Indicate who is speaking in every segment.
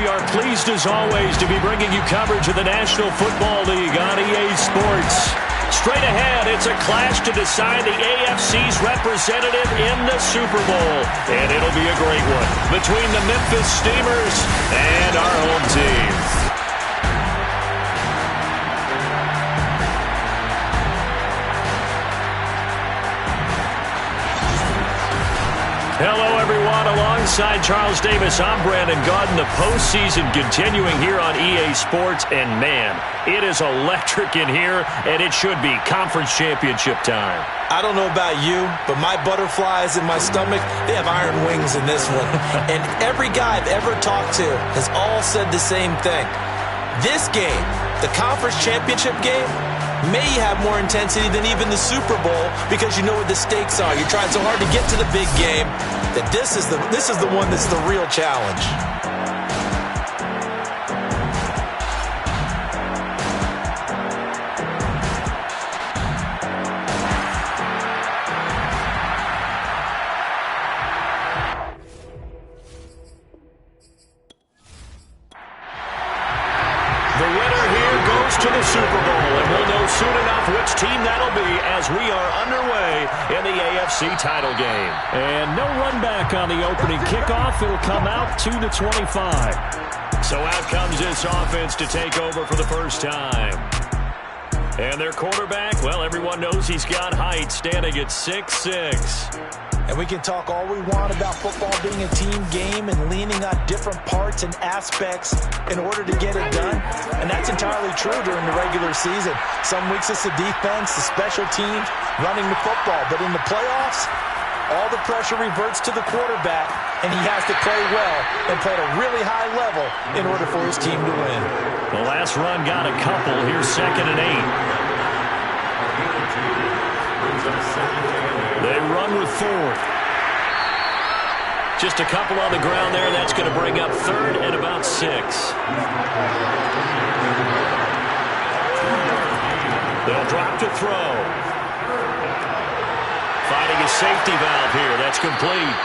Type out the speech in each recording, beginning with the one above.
Speaker 1: we are pleased as always to be bringing you coverage of the National Football League on EA Sports. Straight ahead, it's a clash to decide the AFC's representative in the Super Bowl. And it'll be a great one between the Memphis Steamers and our home team. Hello, everyone. Alongside Charles Davis, I'm Brandon Gaudin. The postseason continuing here on EA Sports. And, man, it is electric in here, and it should be conference championship time.
Speaker 2: I don't know about you, but my butterflies in my stomach, they have iron wings in this one. And every guy I've ever talked to has all said the same thing. This game, the conference championship game, may have more intensity than even the Super Bowl because you know what the stakes are. You're trying so hard to get to the big game that this is the one that's the real challenge.
Speaker 1: The winner here goes to the Super Bowl, and we'll know soon enough which team that'll be as we are underway in the AFC title game. And no run back on the opening kickoff. It'll come out to the 25. So out comes this offense to take over for the first time. And their quarterback, well, everyone knows he's got height, standing at 6'6".
Speaker 2: And we can talk all we want about football being a team game and leaning on different parts and aspects in order to get it done. And that's entirely true during the regular season. Some weeks it's the defense, the special teams, running the football. But in the playoffs, all the pressure reverts to the quarterback, and he has to play well and play at a really high level in order for his team to win.
Speaker 1: The last run got a couple. Here's 2nd and 8. They run with 4. Just a couple on the ground there. That's going to bring up 3rd and about 6. They'll drop to throw. Finding a safety valve here. That's complete.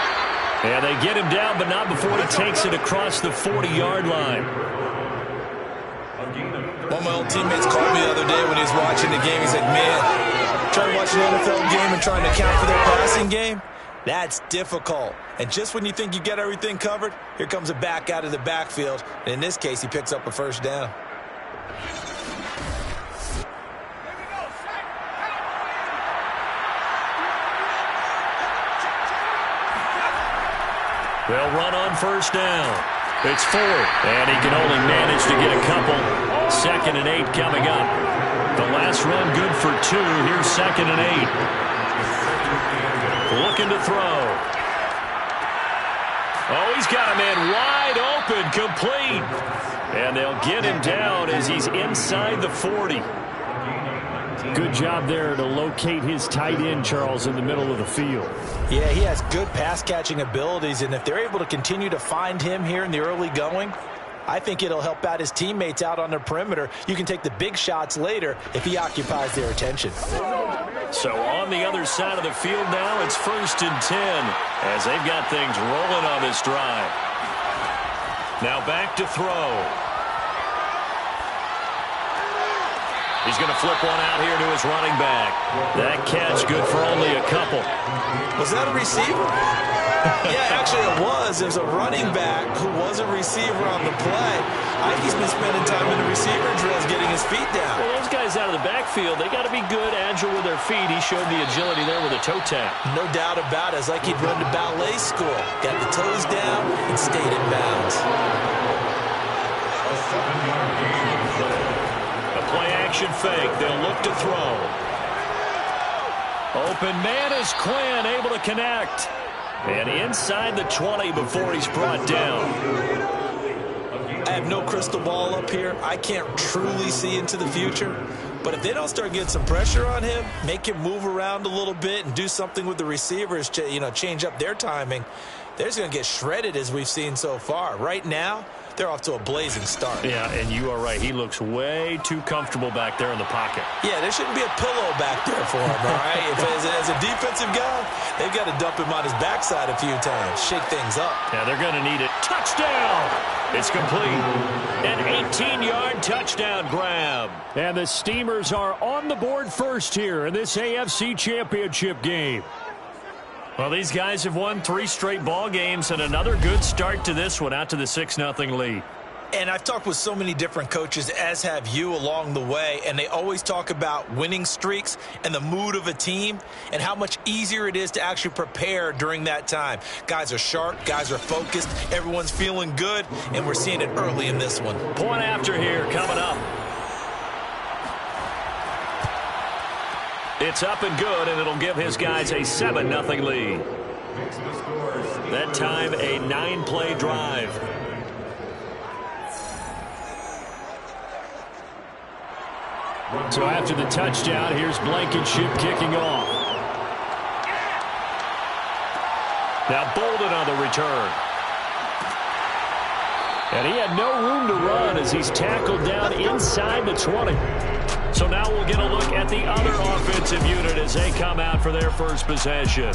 Speaker 1: And they get him down, but not before he takes it across the 40-yard line.
Speaker 2: One of my old teammates called me the other day when he was watching the game. He said, man, trying to watch an NFL game and trying to account for their passing game, that's difficult. And just when you think you get everything covered, here comes a back out of the backfield. And in this case, he picks up a first down.
Speaker 1: They'll run on first down. It's 4th, and he can only manage to get a couple. 2nd and 8 coming up. The last run good for 2. Here's 2nd and 8. Looking to throw. Oh, he's got a man wide open, complete. And they'll get him down as he's inside the 40. Good job there to locate his tight end, Charles, in the middle of the field.
Speaker 2: Yeah, he has good pass-catching abilities, and if they're able to continue to find him here in the early going, I think it'll help out his teammates out on the perimeter. You can take the big shots later if he occupies their attention.
Speaker 1: So on the other side of the field now, it's 1st and 10 as they've got things rolling on this drive. Now back to throw. He's going to flip one out here to his running back. That catch good for only a couple.
Speaker 2: Was that a receiver? Yeah, actually it was. There's a running back who was a receiver on the play. I think he's been spending time in the receiver drills getting his feet down.
Speaker 1: Well, those guys out of the backfield, they got to be good, agile with their feet. He showed the agility there with a toe tap.
Speaker 2: No doubt about it. It's like he'd run to ballet school. Got the toes down and stayed in bounds.
Speaker 1: A play-action fake. They'll look to throw. Open man is Quinn, able to connect. And inside the 20 before he's brought down.
Speaker 2: I have no crystal ball up here. I can't truly see into the future. But if they don't start getting some pressure on him, make him move around a little bit and do something with the receivers, change up their timing, they're just going to get shredded as we've seen so far. Right now, they're off to a blazing start.
Speaker 1: Yeah, and you are right. He looks way too comfortable back there in the pocket.
Speaker 2: Yeah, there shouldn't be a pillow back there for him, all right? As a defensive guy, They've got to dump him on his backside a few times, shake things up.
Speaker 1: Yeah, they're going to need it. Touchdown! It's complete. An 18-yard touchdown grab. And the Steamers are on the board first here in this AFC Championship game. Well, these guys have won 3 straight ball games and another good start to this one, out to the 6-0 lead.
Speaker 2: And I've talked with so many different coaches, as have you, along the way, and they always talk about winning streaks and the mood of a team and how much easier it is to actually prepare during that time. Guys are sharp, guys are focused, everyone's feeling good, and we're seeing it early in this one.
Speaker 1: Point after here coming up. It's up and good, and it'll give his guys a 7-0 lead. That time, a 9-play drive. So after the touchdown, here's Blankenship kicking off. Now Bolden on the return. And he had no room to run as he's tackled down inside the 20. So now we'll get a look at the other offensive unit as they come out for their first possession.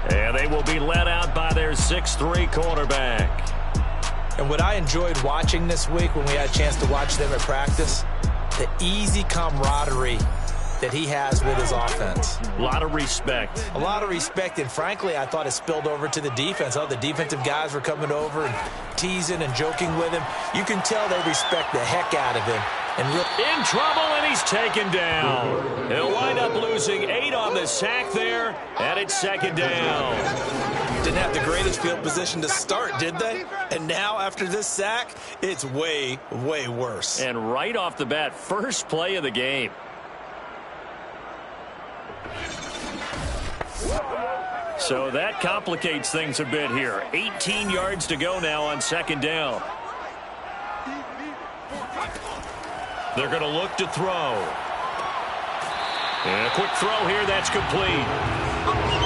Speaker 1: And they will be led out by their 6'3" quarterback.
Speaker 2: And what I enjoyed watching this week when we had a chance to watch them at practice, the easy camaraderie that he has with his offense.
Speaker 1: A lot of respect.
Speaker 2: A lot of respect, and frankly, I thought it spilled over to the defense. Oh, the defensive guys were coming over and teasing and joking with him. You can tell they respect the heck out of him. And
Speaker 1: in trouble, and he's taken down. He'll wind up losing 8 on the sack there, and it's 2nd down.
Speaker 2: Didn't have the greatest field position to start, did they? And now, after this sack, it's way, way worse.
Speaker 1: And right off the bat, first play of the game. So that complicates things a bit here. 18 yards to go now on 2nd down. They're going to look to throw. And a quick throw here, that's complete.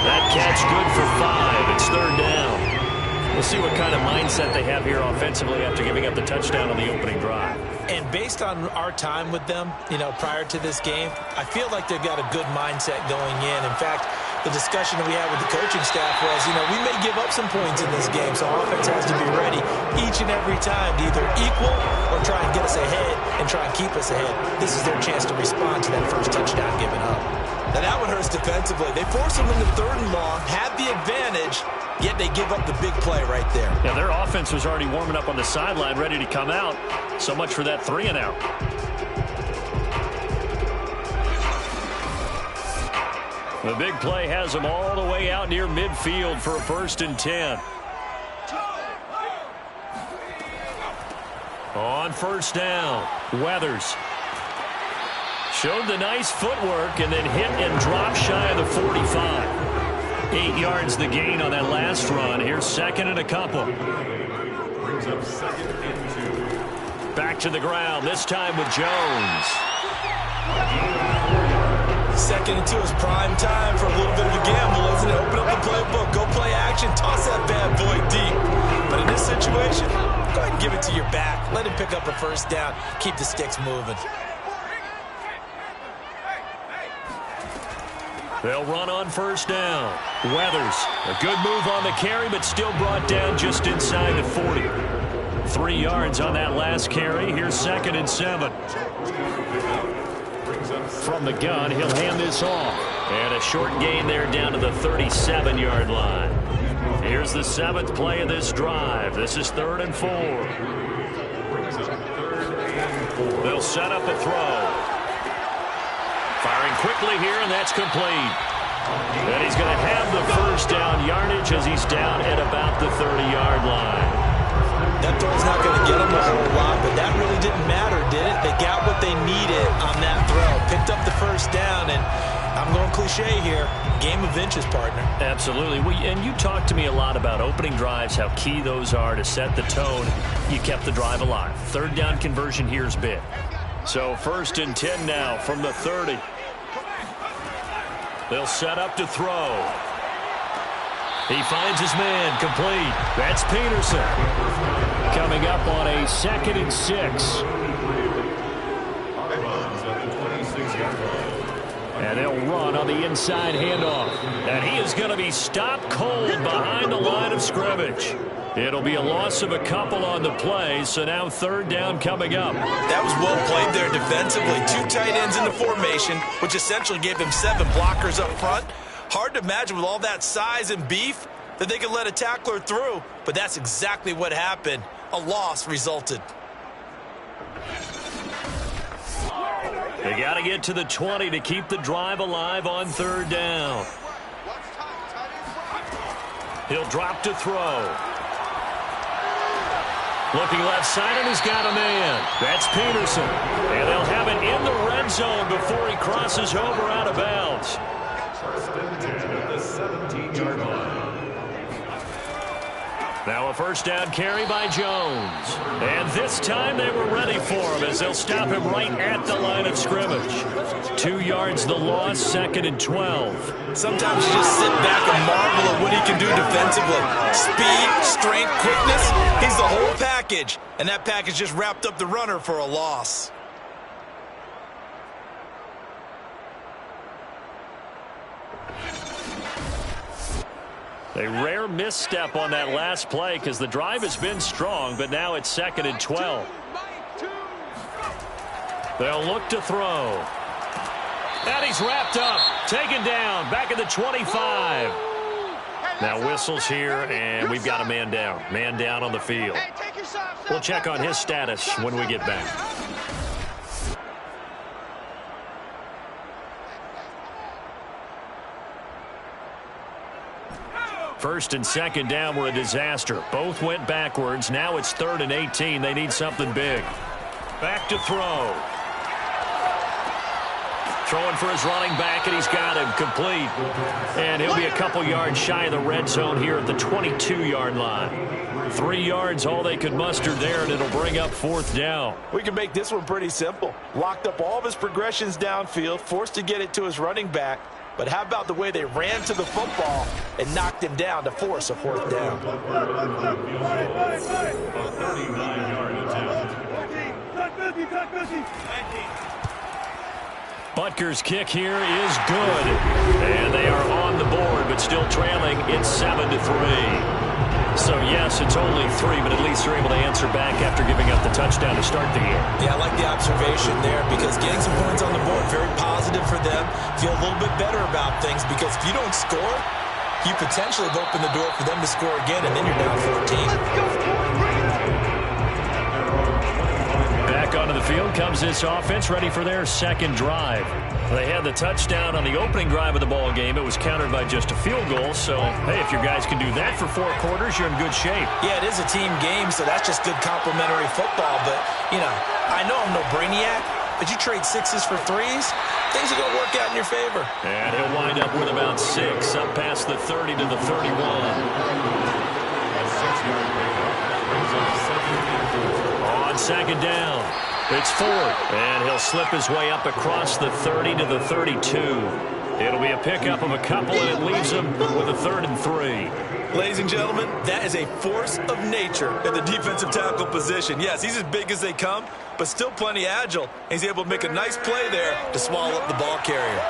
Speaker 1: That catch good for 5. It's 3rd down. We'll see what kind of mindset they have here offensively after giving up the touchdown on the opening drive.
Speaker 2: And based on our time with them, prior to this game, I feel like they've got a good mindset going in. In fact, the discussion that we had with the coaching staff was, we may give up some points in this game, so offense has to be ready each and every time to either equal or try and get us ahead and try and keep us ahead. This is their chance to respond to that first touchdown given up. Now that one hurts defensively. They force them into 3rd and long, had the advantage, yet they give up the big play right there.
Speaker 1: Yeah, their offense was already warming up on the sideline, ready to come out. So much for that 3 and out. The big play has them all the way out near midfield for a 1st and 10. On 1st down, Weathers showed the nice footwork and then hit and dropped shy of the 45. 8 yards the gain on that last run. Here's 2nd and a couple.
Speaker 3: Brings up 2nd and 2.
Speaker 1: Back to the ground, this time with Jones.
Speaker 2: 2nd and 2 is prime time for a little bit of a gamble, isn't it? Open up the playbook, go play action, toss that bad boy deep. But in this situation, go ahead and give it to your back. Let him pick up a 1st down. Keep the sticks moving.
Speaker 1: They'll run on 1st down. Weathers, a good move on the carry, but still brought down just inside the 40. 3 yards on that last carry. Here's 2nd and 7. From the gun, he'll hand this off. And a short gain there down to the 37-yard line. Here's the 7th play of this drive. This is 3rd and 4. They'll set up a throw. Firing quickly here, and that's complete. And he's going to have the 1st down yardage as he's down at about the 30-yard line.
Speaker 2: That throw's not going to get them a whole lot, but that really didn't matter, did it? They got what they needed on that throw. Picked up the 1st down, and I'm going cliche here. Game of inches, partner.
Speaker 1: Absolutely. And you talked to me a lot about opening drives, how key those are to set the tone. You kept the drive alive. 3rd down conversion here is big. So 1st and 10 now from the 30. They'll set up to throw. He finds his man, complete. That's Peterson. Coming up on a 2nd and 6. And they'll run on the inside handoff. And he is going to be stopped cold behind the line of scrimmage. It'll be a loss of a couple on the play, so now third down coming up.
Speaker 2: That was well played there defensively. 2 tight ends in the formation, which essentially gave them 7 blockers up front. Hard to imagine with all that size and beef that they could let a tackler through, but that's exactly what happened. A loss resulted.
Speaker 1: They got to get to the 20 to keep the drive alive on third down. He'll drop to throw. Looking left side, and he's got a man. That's Peterson. And they'll have it in the red zone before he crosses over out of bounds.
Speaker 3: First and 10 at the 17-yard line.
Speaker 1: Now a first down carry by Jones. And this time they were ready for him as they'll stop him right at the line of scrimmage. 2 yards the loss, 2nd and 12.
Speaker 2: Sometimes you just sit back and marvel at what he can do defensively. Speed, strength, quickness. He's the whole package. And that package just wrapped up the runner for a loss.
Speaker 1: A rare misstep on that last play because the drive has been strong, but now it's 2nd and 12. They'll look to throw. And he's wrapped up, taken down, back at the 25. Now whistles here, and we've got a man down. Man down on the field. We'll check on his status when we get back. First and second down were a disaster. Both went backwards. Now it's 3rd and 18. They need something big. Back to throw. Throwing for his running back, and he's got him complete. And he'll be a couple yards shy of the red zone here at the 22-yard line. 3 yards, all they could muster there, and it'll bring up 4th down.
Speaker 2: We can make this one pretty simple. Locked up all of his progressions downfield, forced to get it to his running back. But how about the way they ran to the football and knocked him down to force a 4th down?
Speaker 3: A 39-yard attempt.
Speaker 1: Butker's kick here is good. And they are on the board, but still trailing. It's 7-3. So, yes, it's only 3, but at least they're able to answer back after giving up the touchdown to start the game.
Speaker 2: Yeah, I like the observation there because getting some points on the board, very positive for them. Feel a little bit better about things because if you don't score, you potentially have opened the door for them to score again, and then you're down 14.
Speaker 1: Back onto the field comes this offense, ready for their second drive. They had the touchdown on the opening drive of the ball game. It was countered by just a field goal. So, hey, if your guys can do that for 4 quarters, you're in good shape.
Speaker 2: Yeah, it is a team game, so that's just good complimentary football. But, you know, I know I'm no brainiac, but you trade 6s for 3s, things are going to work out in your favor.
Speaker 1: And he'll wind up with about 6, up past the 30 to the 31.
Speaker 3: A 6-yard pickup brings up 2nd and 4.
Speaker 1: On second down, it's 4th, and he'll slip his way up across the 30 to the 32. It'll be a pickup of a couple, and it leaves him with a 3rd and 3.
Speaker 2: Ladies and gentlemen, that is a force of nature at the defensive tackle position. Yes, he's as big as they come, but still plenty agile. He's able to make a nice play there to swallow up the ball carrier.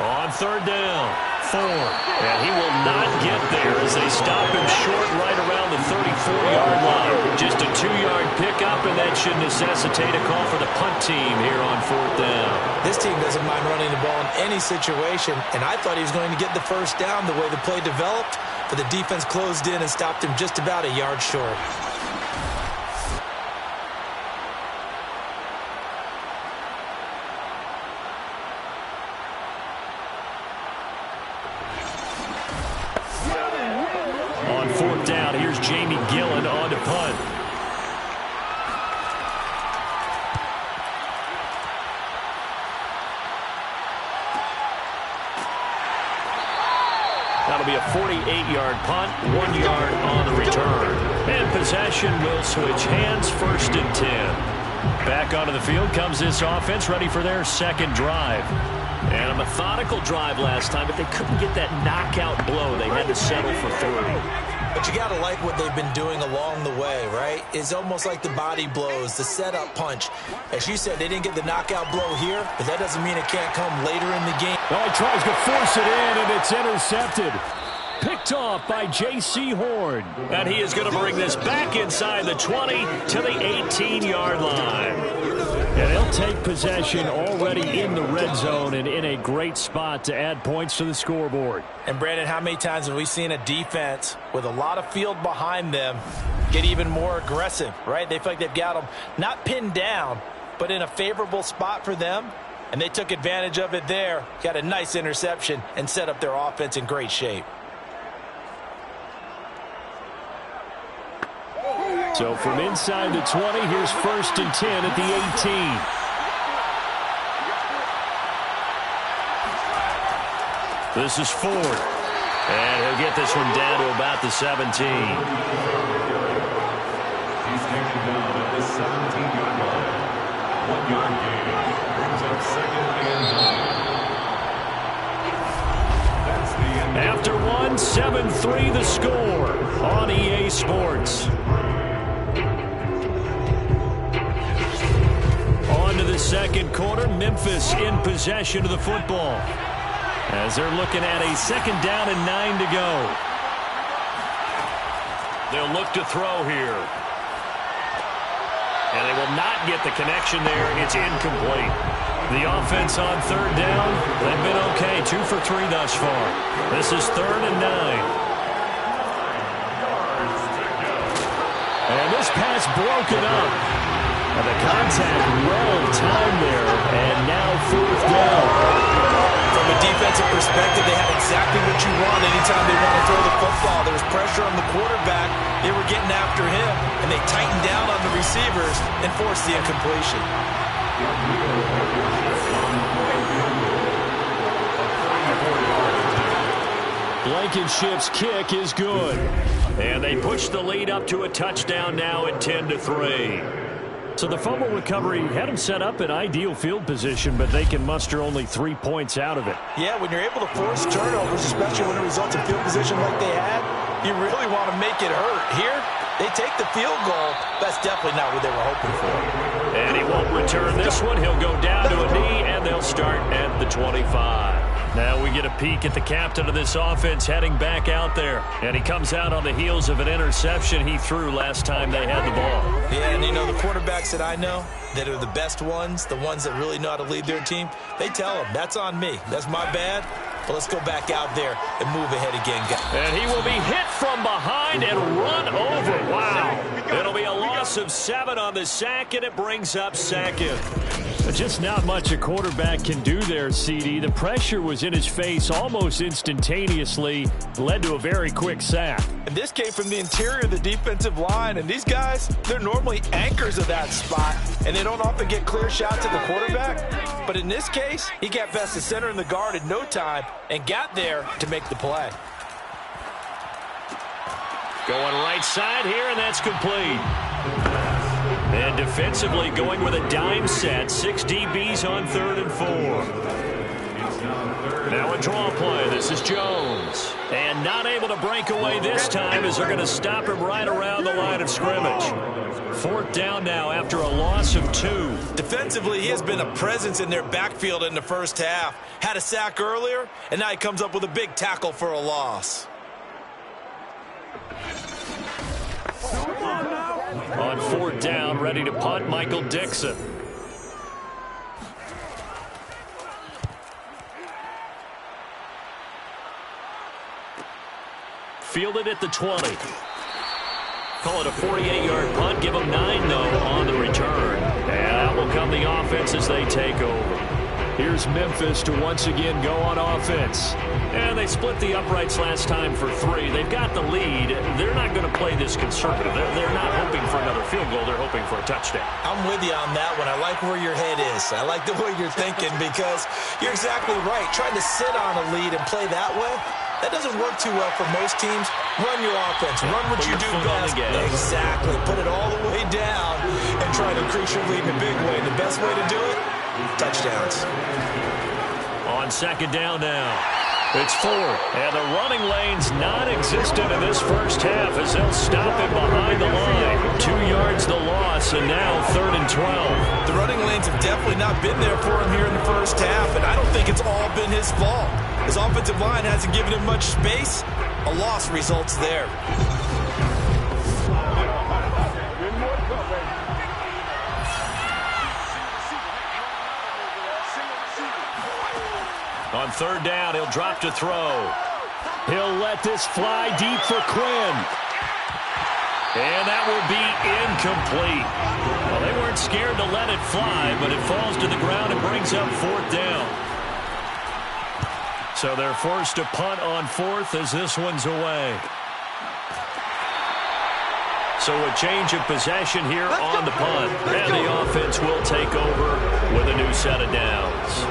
Speaker 1: On 3rd down, Ford. And he will not get there as they stop him short right around the 34-yard line. Just a 2-yard pickup, and that should necessitate a call for the punt team here on 4th down.
Speaker 2: This team doesn't mind running the ball in any situation, and I thought he was going to get the first down the way the play developed, but the defense closed in and stopped him just about a yard short.
Speaker 1: On 4th down, here's Jamie Gillen on to punt. That'll be a 48-yard punt, 1 yard on the return. And possession will switch hands, 1st and 10. Back onto the field comes this offense, ready for their second drive. And a methodical drive last time, but they couldn't get that knockout blow. They had to settle for 3.
Speaker 2: But you got to like what they've been doing along the way, right? It's almost like the body blows, the setup punch. As you said, they didn't get the knockout blow here, but that doesn't mean it can't come later in the game.
Speaker 1: Oh, he tries to force it in, and it's intercepted. Picked off by J.C. Horn. And he is going to bring this back inside the 20 to the 18-yard line. And he'll take possession already in the red zone and in a great spot to add points to the scoreboard.
Speaker 2: And, Brandon, how many times have we seen a defense with a lot of field behind them get even more aggressive, right? They feel like they've got them not pinned down, but in a favorable spot for them. And they took advantage of it there, got a nice interception, and set up their offense in great shape.
Speaker 1: So from inside the 20, here's 1st and 10 at the 18. This is Ford. And he'll get this one down to about the 17.
Speaker 3: He's taken down at the 17-yard line. 1-yard gain. Brings up 2nd and 9. That's the end.
Speaker 1: After one, 7-3 the score on EA Sports. On to the second quarter, Memphis in possession of the football, as they're looking at a 2nd down and 9 to go. They'll look to throw here. And they will not get the connection there. It's incomplete. The offense on 3rd down, they've been okay. 2 for 3 thus far. This is 3rd and 9. And this pass broken up. And the contact well timed there. And now 4th down.
Speaker 2: From a defensive perspective, they had exactly what you want anytime they want to throw the football. There was pressure on the quarterback. They were getting after him, and they tightened down on the receivers and forced the incompletion.
Speaker 1: Blankenship's kick is good. And they push the lead up to a touchdown now at 10-3. So the fumble recovery had them set up in ideal field position, but they can muster only 3 points out of it.
Speaker 2: Yeah, when you're able to force turnovers, especially when it results in field position like they had, you really want to make it hurt. Here, they take the field goal. That's definitely not what they were hoping for.
Speaker 1: And he won't return this one. He'll go down to a knee, and they'll start at the 25. Now we get a peek at the captain of this offense heading back out there. And he comes out on the heels of an interception he threw last time they had the ball.
Speaker 2: Yeah, and you know, the quarterbacks that I know that are the best ones, the ones that really know how to lead their team, they tell them, that's on me. That's my bad. Well, let's go back out there and move ahead again, guys.
Speaker 1: And he will be hit from behind and run over. Wow. It'll be a loss of 7 on the sack, and it brings up 2nd. Just not much a quarterback can do there, CD. The pressure was in his face almost instantaneously, led to a very quick sack.
Speaker 2: And this came from the interior of the defensive line, and these guys, they're normally anchors of that spot, and they don't often get clear shots at the quarterback. But in this case, he got past the center and the guard in no time and got there to make the play.
Speaker 1: Going right side here, and that's complete. And defensively going with a dime set. 6 DBs on 3rd and 4. Now a draw play. This is Jones. And not able to break away this time as they're going to stop him right around the line of scrimmage. 4th down now after a loss of 2.
Speaker 2: Defensively, he has been a presence in their backfield in the first half. Had a sack earlier, and now he comes up with a big tackle for a loss.
Speaker 1: On 4th down, ready to punt, Michael Dixon. Fielded at the 20. Call it a 48-yard punt. Give them 9, though, on the return. And out will come the offense as they take over. Here's Memphis to once again go on offense. And they split the uprights last time for 3. They've got the lead. They're not going to play this conservative. They're not hoping for another field goal. They're hoping for a touchdown.
Speaker 2: I'm with you on that one. I like where your head is. I like the way you're thinking because you're exactly right. Trying to sit on a lead and play that way, that doesn't work too well for most teams. Run your offense. Run what you do best. Exactly. Put it all the way down and try to increase your lead in a big way. The best way to do it, touchdowns.
Speaker 1: On 2nd down now. It's 4, and the running lane's non-existent in this first half as they'll stop him behind the line. 2 yards the loss, and now 3rd and 12.
Speaker 2: The running lanes have definitely not been there for him here in the first half, and I don't think it's all been his fault. His offensive line hasn't given him much space. A loss results there.
Speaker 1: On 3rd down, he'll drop to throw. He'll let this fly deep for Quinn. And that will be incomplete. Well, they weren't scared to let it fly, but it falls to the ground and brings up 4th down. So they're forced to punt on 4th as this one's away. So a change of possession here on the punt. And the offense will take over with a new set of downs.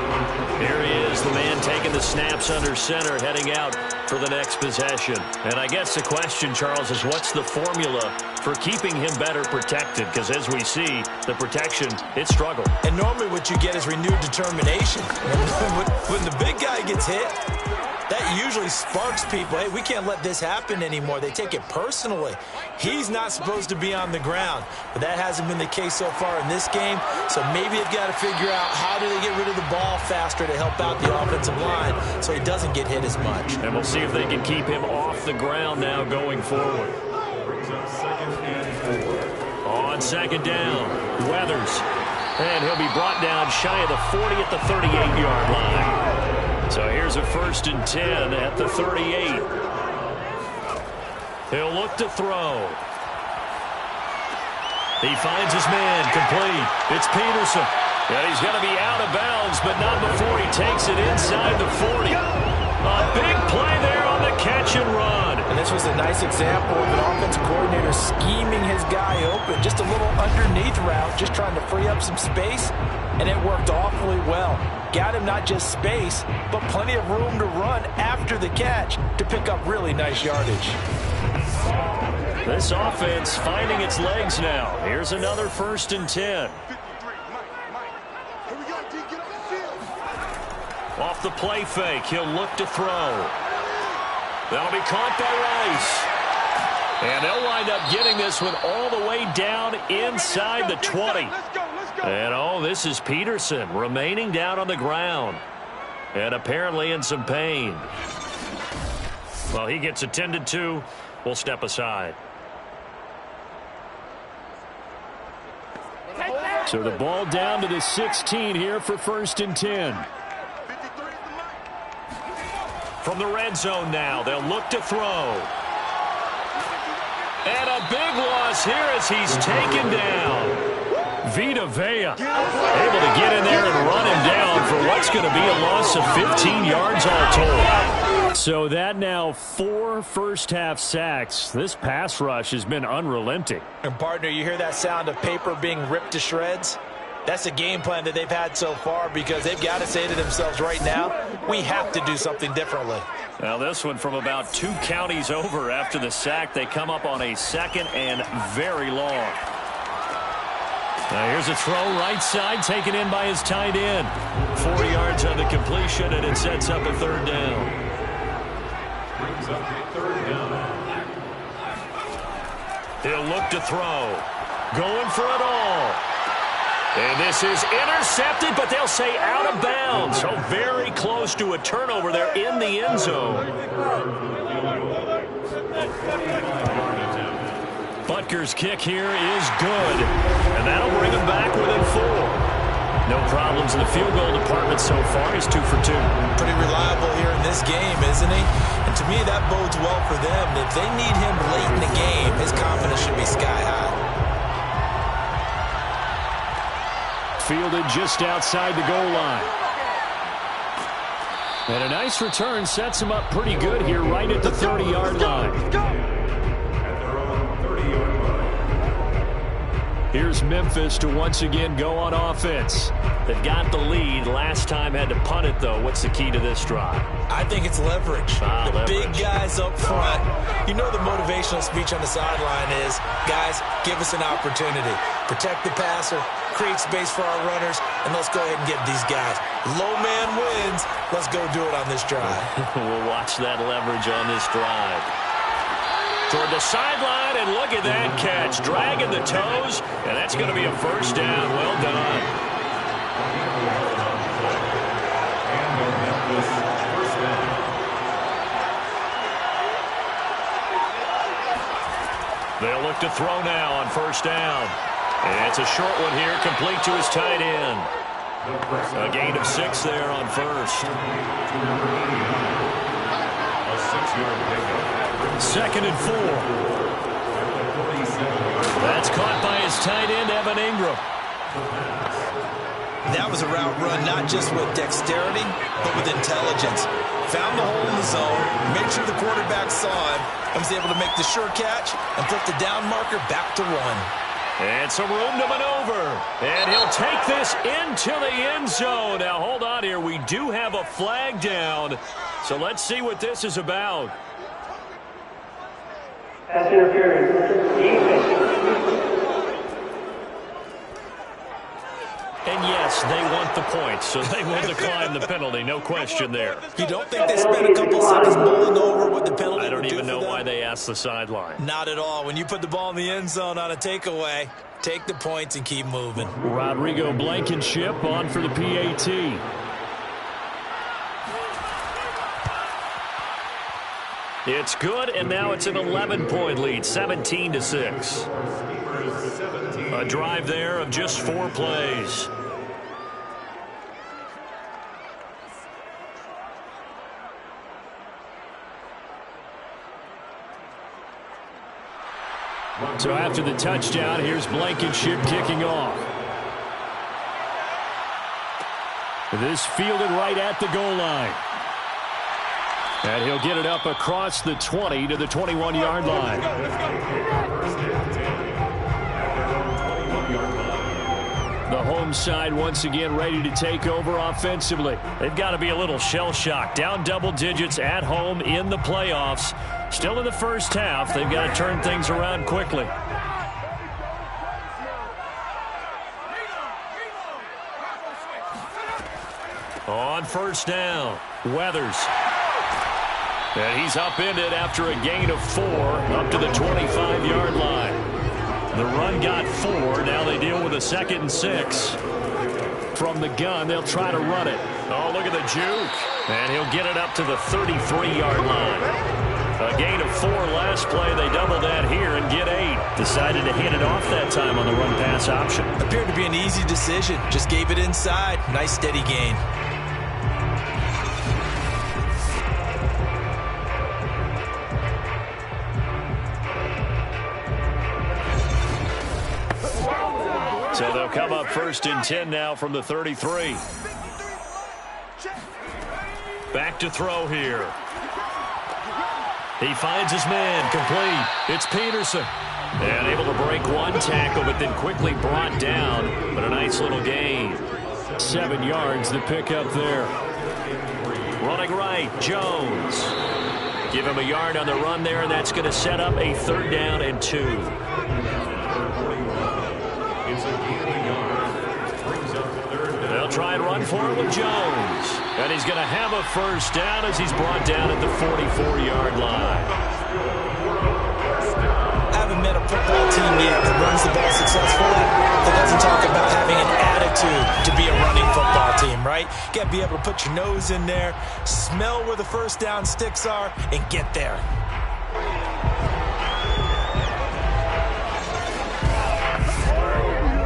Speaker 1: Here he is, the man taking the snaps under center, heading out for the next possession. And I guess the question, Charles, is what's the formula for keeping him better protected? Because as we see, the protection, it struggled.
Speaker 2: And normally what you get is renewed determination. When the big guy gets hit, that usually sparks people. Hey, we can't let this happen anymore. They take it personally. He's not supposed to be on the ground, but that hasn't been the case so far in this game. So maybe they've got to figure out how do they get rid of the ball faster to help out the offensive line so he doesn't get hit as much.
Speaker 1: And we'll see if they can keep him off the ground now going forward. On 2nd down, Weathers. And he'll be brought down shy of the 40 at the 38-yard line. So here's a 1st and 10 at the 38. He'll look to throw. He finds his man, complete. It's Peterson. And he's going to be out of bounds, but not before he takes it inside the 40. A big play there on the catch and run.
Speaker 2: And this was a nice example of an offensive coordinator scheming his guy open. Just a little underneath route, just trying to free up some space, and it worked awfully well. Got him not just space, but plenty of room to run after the catch to pick up really nice yardage.
Speaker 1: This offense finding its legs now. Here's another 1st and 10. Off the play fake, he'll look to throw. That'll be caught by Rice. And they'll wind up getting this one all the way down inside the 20. And oh, this is Peterson remaining down on the ground. And apparently in some pain. Well, he gets attended to. We'll step aside. So the ball down to the 16 here for 1st and 10. From the red zone now, they'll look to throw. And a big loss here as he's taken down. Vita Vea able to get in there and run him down for what's going to be a loss of 15 yards all told. So that now 4 first-half sacks. This pass rush has been unrelenting.
Speaker 2: And, partner, you hear that sound of paper being ripped to shreds? That's a game plan that they've had so far because they've got to say to themselves right now, we have to do something differently.
Speaker 1: Now this one from about 2 counties over after the sack. They come up on a 2nd and very long. Now here's a throw right side taken in by his tight end. 4 yards on the completion, and it sets up a 3rd down.
Speaker 3: Brings up a 3rd down.
Speaker 1: He'll look to throw. Going for it all. And this is intercepted, but they'll say out of bounds. So very close to a turnover there in the end zone. Butker's kick here is good. And that'll bring him back within 4. No problems in the field goal department so far. He's 2 for 2.
Speaker 2: Pretty reliable here in this game, isn't he? And to me, that bodes well for them. If they need him late in the game, his confidence should be sky high.
Speaker 1: Fielded just outside the goal line. And a nice return sets him up pretty good here right at the 30-yard line.
Speaker 3: At their own 30-yard line.
Speaker 1: Here's Memphis to once again go on offense. They've got the lead. Last time had to punt it, though. What's the key to this drive?
Speaker 2: I think it's leverage. Big guys up front. You know the motivational speech on the sideline is, guys, give us an opportunity. Protect the passer, create space for our runners, and let's go ahead and get these guys. Low man wins. Let's go do it on this drive.
Speaker 1: We'll watch that leverage on this drive. Toward the sideline, and look at that catch. Dragging the toes, and that's going to be a first down. Well done. They'll look to throw now on first down. And it's a short one here, complete to his tight end. A gain of 6 there on first.
Speaker 3: A 6-yard pickup.
Speaker 1: 2nd and 4. That's caught by his tight end, Evan Ingram.
Speaker 2: That was a route run not just with dexterity, but with intelligence. Found the hole in the zone, made sure the quarterback saw him, and was able to make the sure catch and flip the down marker back to 1.
Speaker 1: And some room to maneuver. And he'll take this into the end zone. Now, hold on here. We do have a flag down. So let's see what this is about.
Speaker 4: Pass interference.
Speaker 1: And yes, they want the points, so they will decline the penalty. No question there.
Speaker 2: You don't think they spent a couple seconds mulling over what the penalty
Speaker 1: I don't
Speaker 2: would do
Speaker 1: even
Speaker 2: for
Speaker 1: know
Speaker 2: them?
Speaker 1: why they asked the sideline.
Speaker 2: Not at all. When you put the ball in the end zone on a takeaway, take the points and keep moving.
Speaker 1: Rodrigo Blankenship on for the PAT. It's good, and now it's an 11-point lead, 17-6. A drive there of just 4 plays. So after the touchdown, here's Blankenship kicking off. This fielded right at the goal line. And he'll get it up across the 20 to the 21-yard line. The home side once again ready to take over offensively. They've got to be a little shell-shocked. Down double digits at home in the playoffs. Still in the first half. They've got to turn things around quickly. On first down, Weathers. And he's upended after a gain of 4 up to the 25-yard line. The run got 4. Now they deal with a 2nd and 6. From the gun, they'll try to run it. Oh, look at the juke. And he'll get it up to the 33-yard line. A gain of 4 last play. They double that here and get 8. Decided to hit it off that time on the run-pass option.
Speaker 2: Appeared to be an easy decision. Just gave it inside. Nice steady gain.
Speaker 1: So they'll come up 1st and 10 now from the 33. Back to throw here. He finds his man, complete. It's Peterson. And able to break 1 tackle, but then quickly brought down. But a nice little gain. 7 yards, the pickup there. Running right, Jones. Give him a yard on the run there, and that's going to set up a 3rd down and 2. They'll try and run for it with Jones. And he's going to have a 1st down as he's brought down at the 44-yard line.
Speaker 2: I haven't met a football team yet that runs the ball successfully that doesn't talk about having an attitude to be a running football team, right? You got to be able to put your nose in there, smell where the 1st down sticks are, and get there.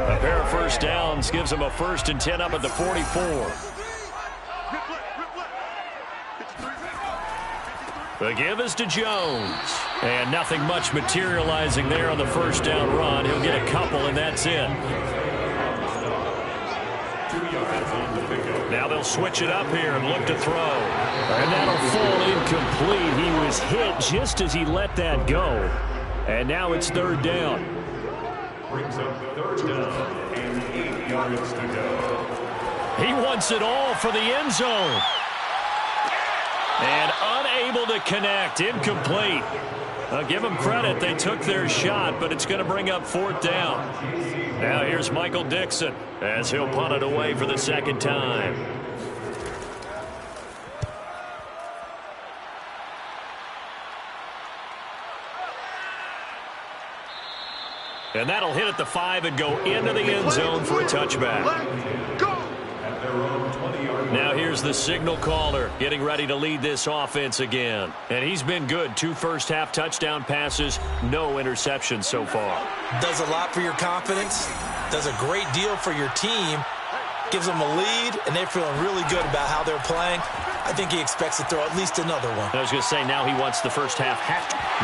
Speaker 1: A pair of 1st downs gives him a 1st and 10 up at the 44. The give is to Jones. And nothing much materializing there on the 1st down run. He'll get a couple, and that's it. Now they'll switch it up here and look to throw. And that'll fall incomplete. He was hit just as he let that go. And now it's 3rd down.
Speaker 3: Brings up third down and 8 yards to go.
Speaker 1: He wants it all for the end zone. And unable to connect. Incomplete. I'll give them credit. They took their shot, but it's going to bring up fourth down. Now here's Michael Dixon as he'll punt it away for the second time. And that'll hit at the 5 and go into the end zone for a touchback. Now here's the signal caller getting ready to lead this offense again. And he's been good. 2 first-half touchdown passes, no interceptions so far.
Speaker 2: Does a lot for your confidence. Does a great deal for your team. Gives them a lead, and they're feeling really good about how they're playing. I think he expects to throw at least another one.
Speaker 1: I was going to say, now he wants the first half.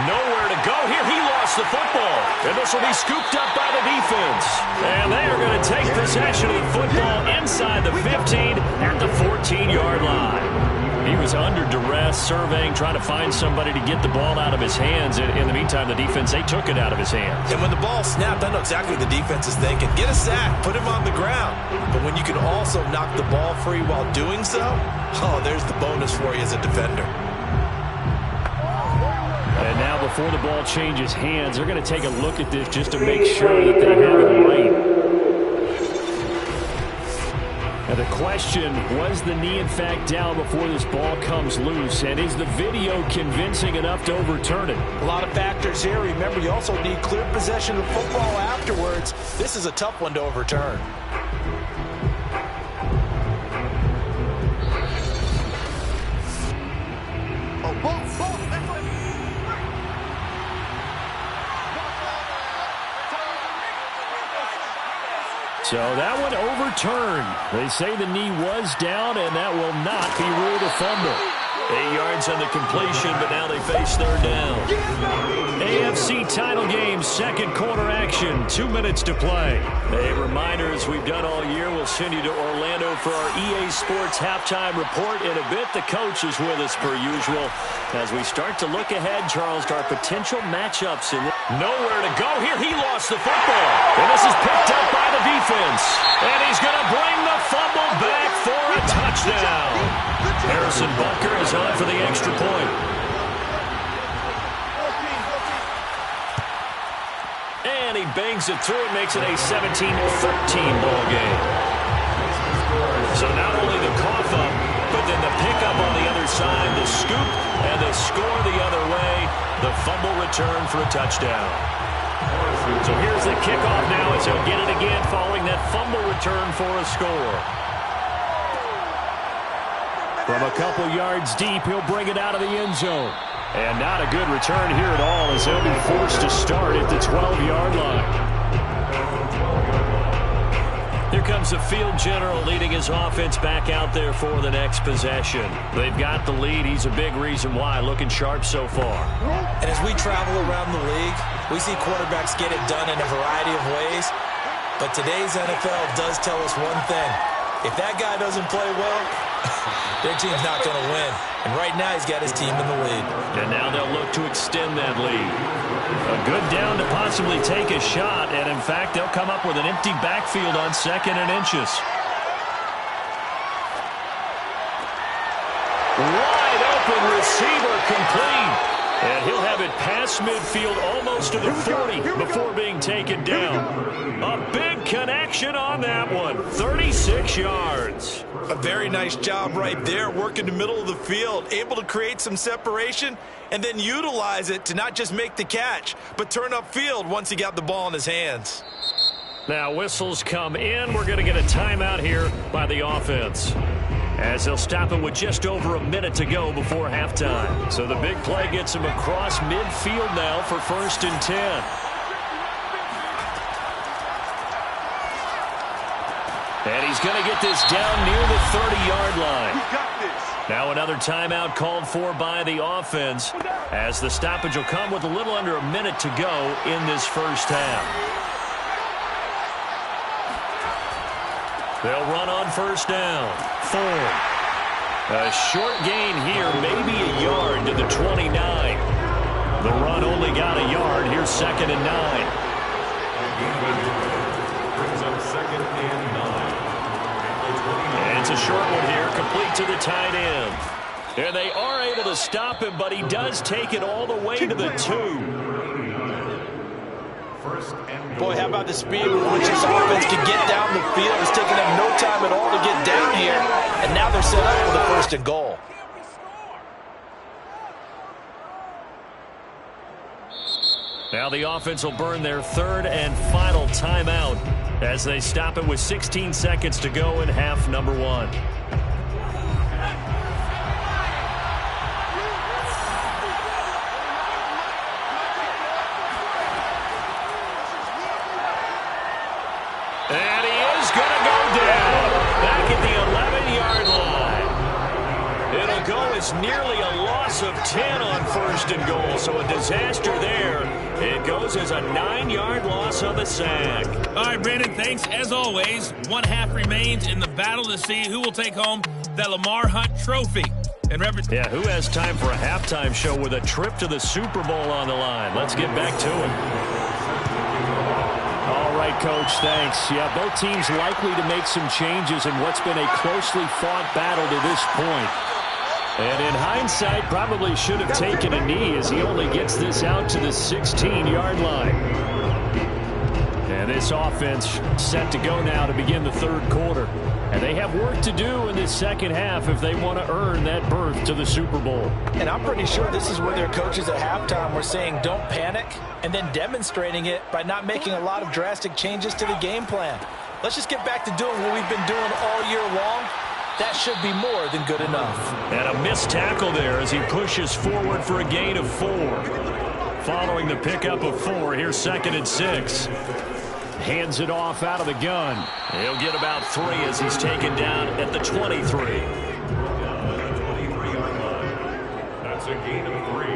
Speaker 1: Nowhere to go here. He lost the football. And this will be scooped up by the defense. And they are going to take possession of the football inside the 15 at the 14-yard line. He was under duress, surveying, trying to find somebody to get the ball out of his hands. In the meantime, the defense, they took it out of his hands.
Speaker 2: And when the ball snapped, I know exactly what the defense is thinking. Get a sack, put him on the ground. But when you can also knock the ball free while doing so, oh, there's the bonus for you as a defender.
Speaker 1: And now before the ball changes hands, they're going to take a look at this just to make sure that they have it right. And the question, was the knee in fact down before this ball comes loose? And is the video convincing enough to overturn it?
Speaker 2: A lot of factors here. Remember, you also need clear possession of the football afterwards. This is a tough one to overturn.
Speaker 1: So that one overturned. They say the knee was down, and that will not be ruled a fumble. 8 yards on the completion, but now they face third down. AFC title game, second quarter action, 2 minutes to play. A reminder, as we've done all year, we'll send you to Orlando for our EA Sports halftime report. In a bit, the coach is with us per usual. As we start to look ahead, Charles, to our potential matchups. Nowhere to go here. He lost the football. And this is picked up by the defense. And he's going to bring the fumble back for a touchdown. Harrison Butker is on for the extra point. And he bangs it through and makes it a 17-13 ball game. So not only the cough up, but then the pickup on the other side, the scoop, and the score the other way, the fumble return for a touchdown. So here's the kickoff now as he'll get it again following that fumble return for a score. From a couple yards deep, he'll bring it out of the end zone. And not a good return here at all as he'll be forced to start at the 12-yard line. Here comes the field general leading his offense back out there for the next possession. They've got the lead. He's a big reason why, looking sharp so far.
Speaker 2: And as we travel around the league, we see quarterbacks get it done in a variety of ways. But today's NFL does tell us one thing. If that guy doesn't play well, their team's not going to win. And right now, he's got his team in the lead.
Speaker 1: And now they'll look to extend that lead. A good down to possibly take a shot. And, in fact, they'll come up with an empty backfield on 2nd and inches. Wide open receiver complete. And he'll have it past midfield almost to the 40 before being taken down. A big connection on that one. 36 yards.
Speaker 2: A very nice job right there, working the middle of the field, able to create some separation and then utilize it to not just make the catch, but turn upfield once he got the ball in his hands.
Speaker 1: Now whistles come in. We're going to get a timeout here by the offense, as they'll stop it with just over a minute to go before halftime. So the big play gets him across midfield now for 1st and 10. And he's going to get this down near the 30-yard line. Now another timeout called for by the offense, as the stoppage will come with a little under a minute to go in this first half. They'll run on 1st down. 4. A short gain here, maybe a yard to the 29. The run only got a yard. Here's 2nd and 9.
Speaker 3: Brings up 2nd and 9.
Speaker 1: And it's a short one here, complete to the tight end. And they are able to stop him, but he does take it all the way to the 2.
Speaker 2: Boy, how about the speed with which this offense can get down the field? It's taking them no time at all to get down here. And now they're set up for the 1st and goal.
Speaker 1: Now the offense will burn their 3rd and final timeout as they stop it with 16 seconds to go in half number 1. And he is going to go down back at the 11-yard line. It'll go as nearly a loss of 10 on 1st and goal, so a disaster there. It goes as a 9-yard loss on the sack.
Speaker 4: All right, Brandon, thanks. As always, 1 half remains in the battle to see who will take home the Lamar Hunt Trophy. And
Speaker 1: yeah, who has time for a halftime show with a trip to the Super Bowl on the line? Let's get back to it. All right, Coach, thanks. Yeah, both teams likely to make some changes in what's been a closely fought battle to this point. And in hindsight, probably should have taken a knee as he only gets this out to the 16-yard line. And this offense set to go now to begin the 3rd quarter. And they have work to do in this 2nd half if they want to earn that berth to the Super Bowl.
Speaker 2: And I'm pretty sure this is where their coaches at halftime were saying don't panic, and then demonstrating it by not making a lot of drastic changes to the game plan. Let's just get back to doing what we've been doing all year long. That should be more than good enough.
Speaker 1: And a missed tackle there as he pushes forward for a gain of 4. Following the pickup of 4, here's 2nd and 6. Hands it off out of the gun. He'll get about 3 as he's taken down at the 23.
Speaker 3: That's a gain of 3.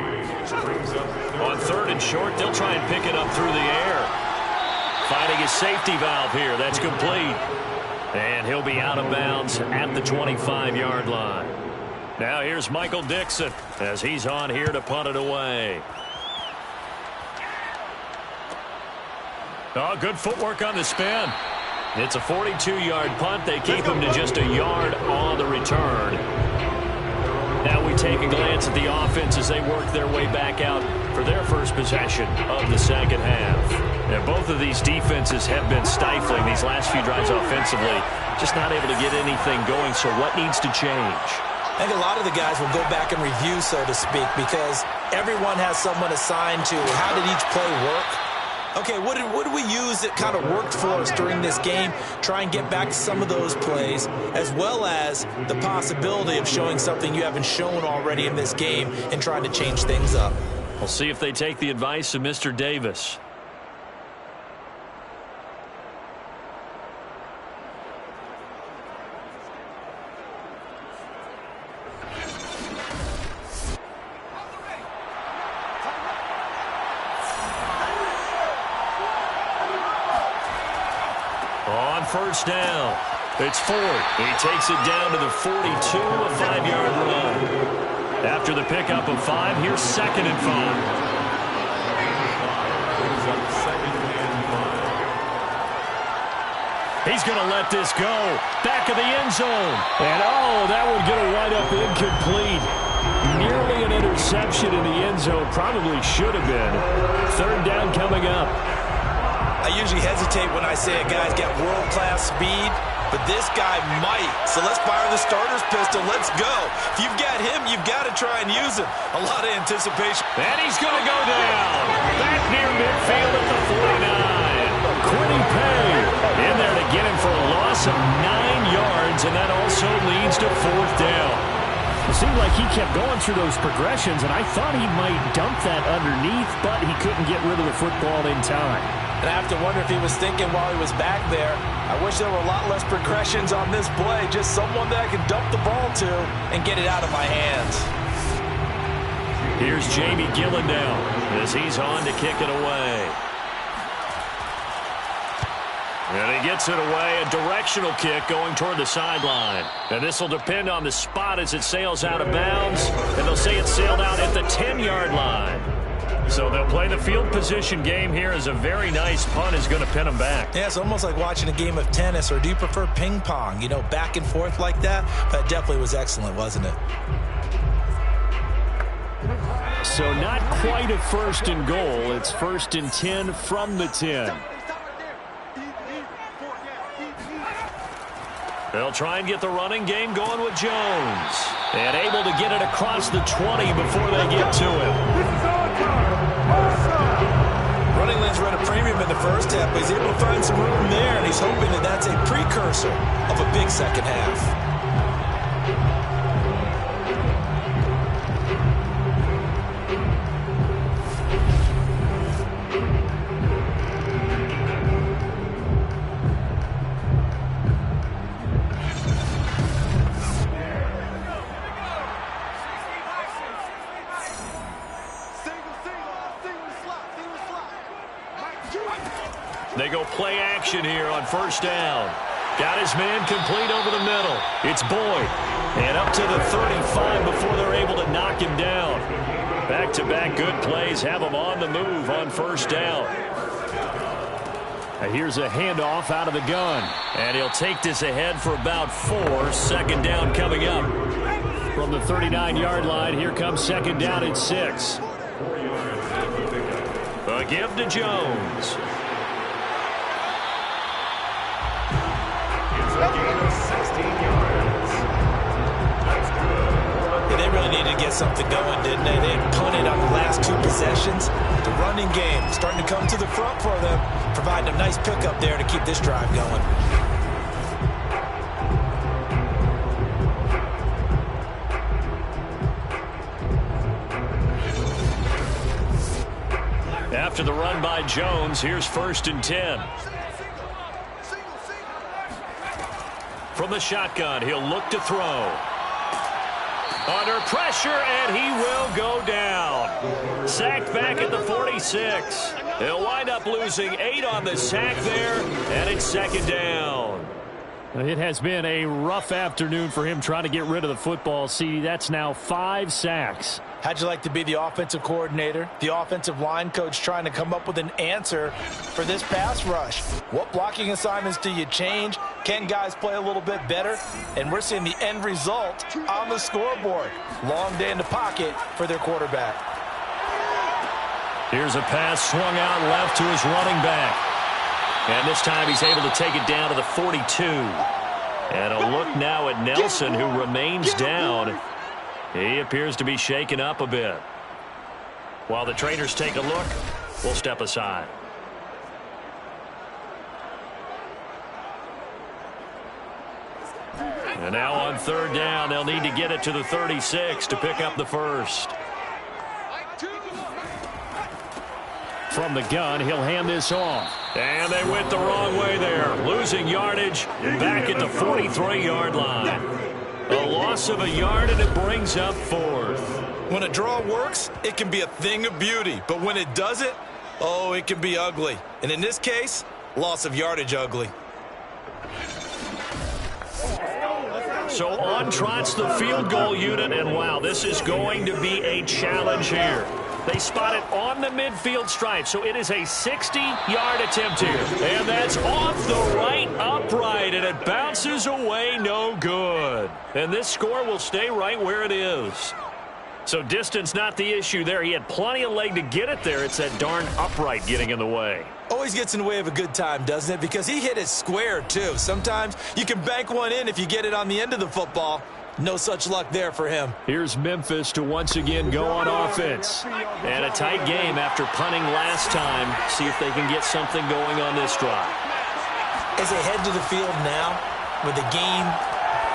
Speaker 1: On 3rd and short, they'll try and pick it up through the air. Finding his safety valve here. That's complete. And he'll be out of bounds at the 25-yard line. Now here's Michael Dixon as he's on here to punt it away. Oh, good footwork on the spin. It's a 42-yard punt. They keep him to just a yard on the return. Now we take a glance at the offense as they work their way back out for their first possession of the 2nd half. Now, both of these defenses have been stifling these last few drives offensively. Just not able to get anything going, so what needs to change?
Speaker 2: I think a lot of the guys will go back and review, so to speak, because everyone has someone assigned to how did each play work. Okay, what did we use that kind of worked for us during this game? Try and get back to some of those plays, as well as the possibility of showing something you haven't shown already in this game and trying to change things up.
Speaker 1: We'll see if they take the advice of Mr. Davis. On 1st down, it's Ford. He takes it down to the 42, a 5-yard run. After the pickup of 5, here's 2nd and 5. He's going to let this go. Back of the end zone. And, oh, that one going to wind up incomplete. Nearly an interception in the end zone. Probably should have been. 3rd down coming up.
Speaker 2: I usually hesitate when I say a guy's got world-class speed, but this guy might. So let's fire the starter's pistol. Let's go. If you've got him, you've got to try and use him. A lot of anticipation.
Speaker 1: And he's going to go down. Back near midfield at the 49. Quiddy Pay in there to get him for a loss of 9 yards, and that also leads to 4th down.
Speaker 5: It seemed like he kept going through those progressions, and I thought he might dump that underneath, but he couldn't get rid of the football in time.
Speaker 2: And I have to wonder if he was thinking while he was back there, I wish there were a lot less progressions on this play, just someone that I could dump the ball to and get it out of my hands.
Speaker 1: Here's Jamie Gillandale as he's on to kick it away. And he gets it away, a directional kick going toward the sideline. And this will depend on the spot as it sails out of bounds. And they'll say it sailed out at the 10-yard line. So they'll play the field position game here as a very nice punt is going to pin them back.
Speaker 2: Yeah, it's almost like watching a game of tennis, or do you prefer ping pong? You know, back and forth like that? But it definitely was excellent, wasn't it?
Speaker 5: So not quite a 1st and goal. It's 1st and 10 from the 10.
Speaker 1: They'll try and get the running game going with Jones. And able to get it across the 20 before they get to him.
Speaker 2: Running lanes were at a premium in the first half, but he's able to find some room there, and he's hoping that that's a precursor of a big second half.
Speaker 1: They go play action here on 1st down. Got his man complete over the middle. It's Boyd. And up to the 35 before they're able to knock him down. Back-to-back good plays have him on the move on 1st down.
Speaker 5: Here's a handoff out of the gun.
Speaker 1: And he'll take this ahead for about 4. 2nd down coming up.
Speaker 5: From the 39-yard line, here comes 2nd down and 6.
Speaker 1: A give to Jones.
Speaker 2: Yeah, they really needed to get something going, didn't they? They had punted on the last 2 possessions. The running game starting to come to the front for them, providing a nice pickup there to keep this drive going.
Speaker 1: After the run by Jones, here's 1st and 10. From the shotgun, he'll look to throw. Under pressure, and he will go down. Sacked back at the 46. He'll wind up losing 8 on the sack there, and it's 2nd down.
Speaker 5: It has been a rough afternoon for him trying to get rid of the football. See, that's now 5 sacks.
Speaker 2: How'd you like to be the offensive coordinator, the offensive line coach, trying to come up with an answer for this pass rush? What blocking assignments do you change? Can guys play a little bit better? And we're seeing the end result on the scoreboard. Long day in the pocket for their quarterback.
Speaker 1: Here's a pass swung out left to his running back. And this time he's able to take it down to the 42. And a look now at Nelson, who remains down. He appears to be shaken up a bit. While the traders take a look, we'll step aside. And now on 3rd down, they'll need to get it to the 36 to pick up the 1st.
Speaker 5: From the gun, he'll hand this off.
Speaker 1: And they went the wrong way there. Losing yardage back at the 43-yard line. A loss of a yard, and it brings up 4th.
Speaker 2: When a draw works, it can be a thing of beauty. But when it doesn't, oh, it can be ugly. And in this case, loss of yardage ugly.
Speaker 1: So on trots the field goal unit, and wow, this is going to be a challenge here. They spot it on the midfield stripe, so it is a 60-yard attempt here. And that's off the right upright, and it bounces away no good. And this score will stay right where it is. So distance not the issue there. He had plenty of leg to get it there. It's that darn upright getting in the way.
Speaker 2: Always gets in the way of a good time, doesn't it? Because he hit it square, too. Sometimes you can bank one in if you get it on the end of the football. No such luck there for him.
Speaker 5: Here's Memphis to once again go on offense.
Speaker 1: And a tight game after punting last time. See if they can get something going on this drive.
Speaker 2: As they head to the field now, with the game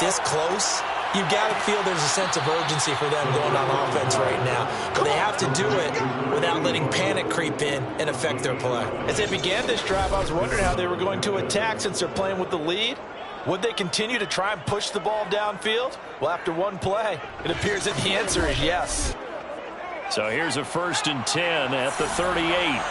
Speaker 2: this close, you've got to feel there's a sense of urgency for them going on offense right now. But they have to do it without letting panic creep in and affect their play. As they began this drive, I was wondering how they were going to attack since they're playing with the lead. Would they continue to try and push the ball downfield? Well, after one play, it appears that the answer is yes.
Speaker 1: So here's a 1st and 10 at the 38.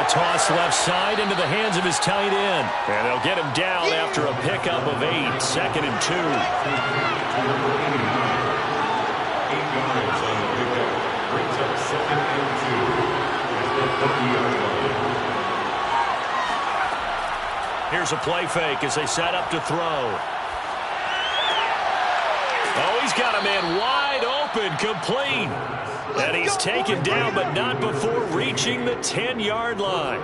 Speaker 1: toss left side into the hands of his tight end. And they'll get him down after a pickup of 8. 2nd and 2.
Speaker 3: 8 yards on the pickup. Brings up 2nd and 2. At the 30-yard line.
Speaker 1: Here's a play fake as they set up to throw. Oh, he's got a man wide open, complete. And he's taken down, but not before reaching the 10-yard line.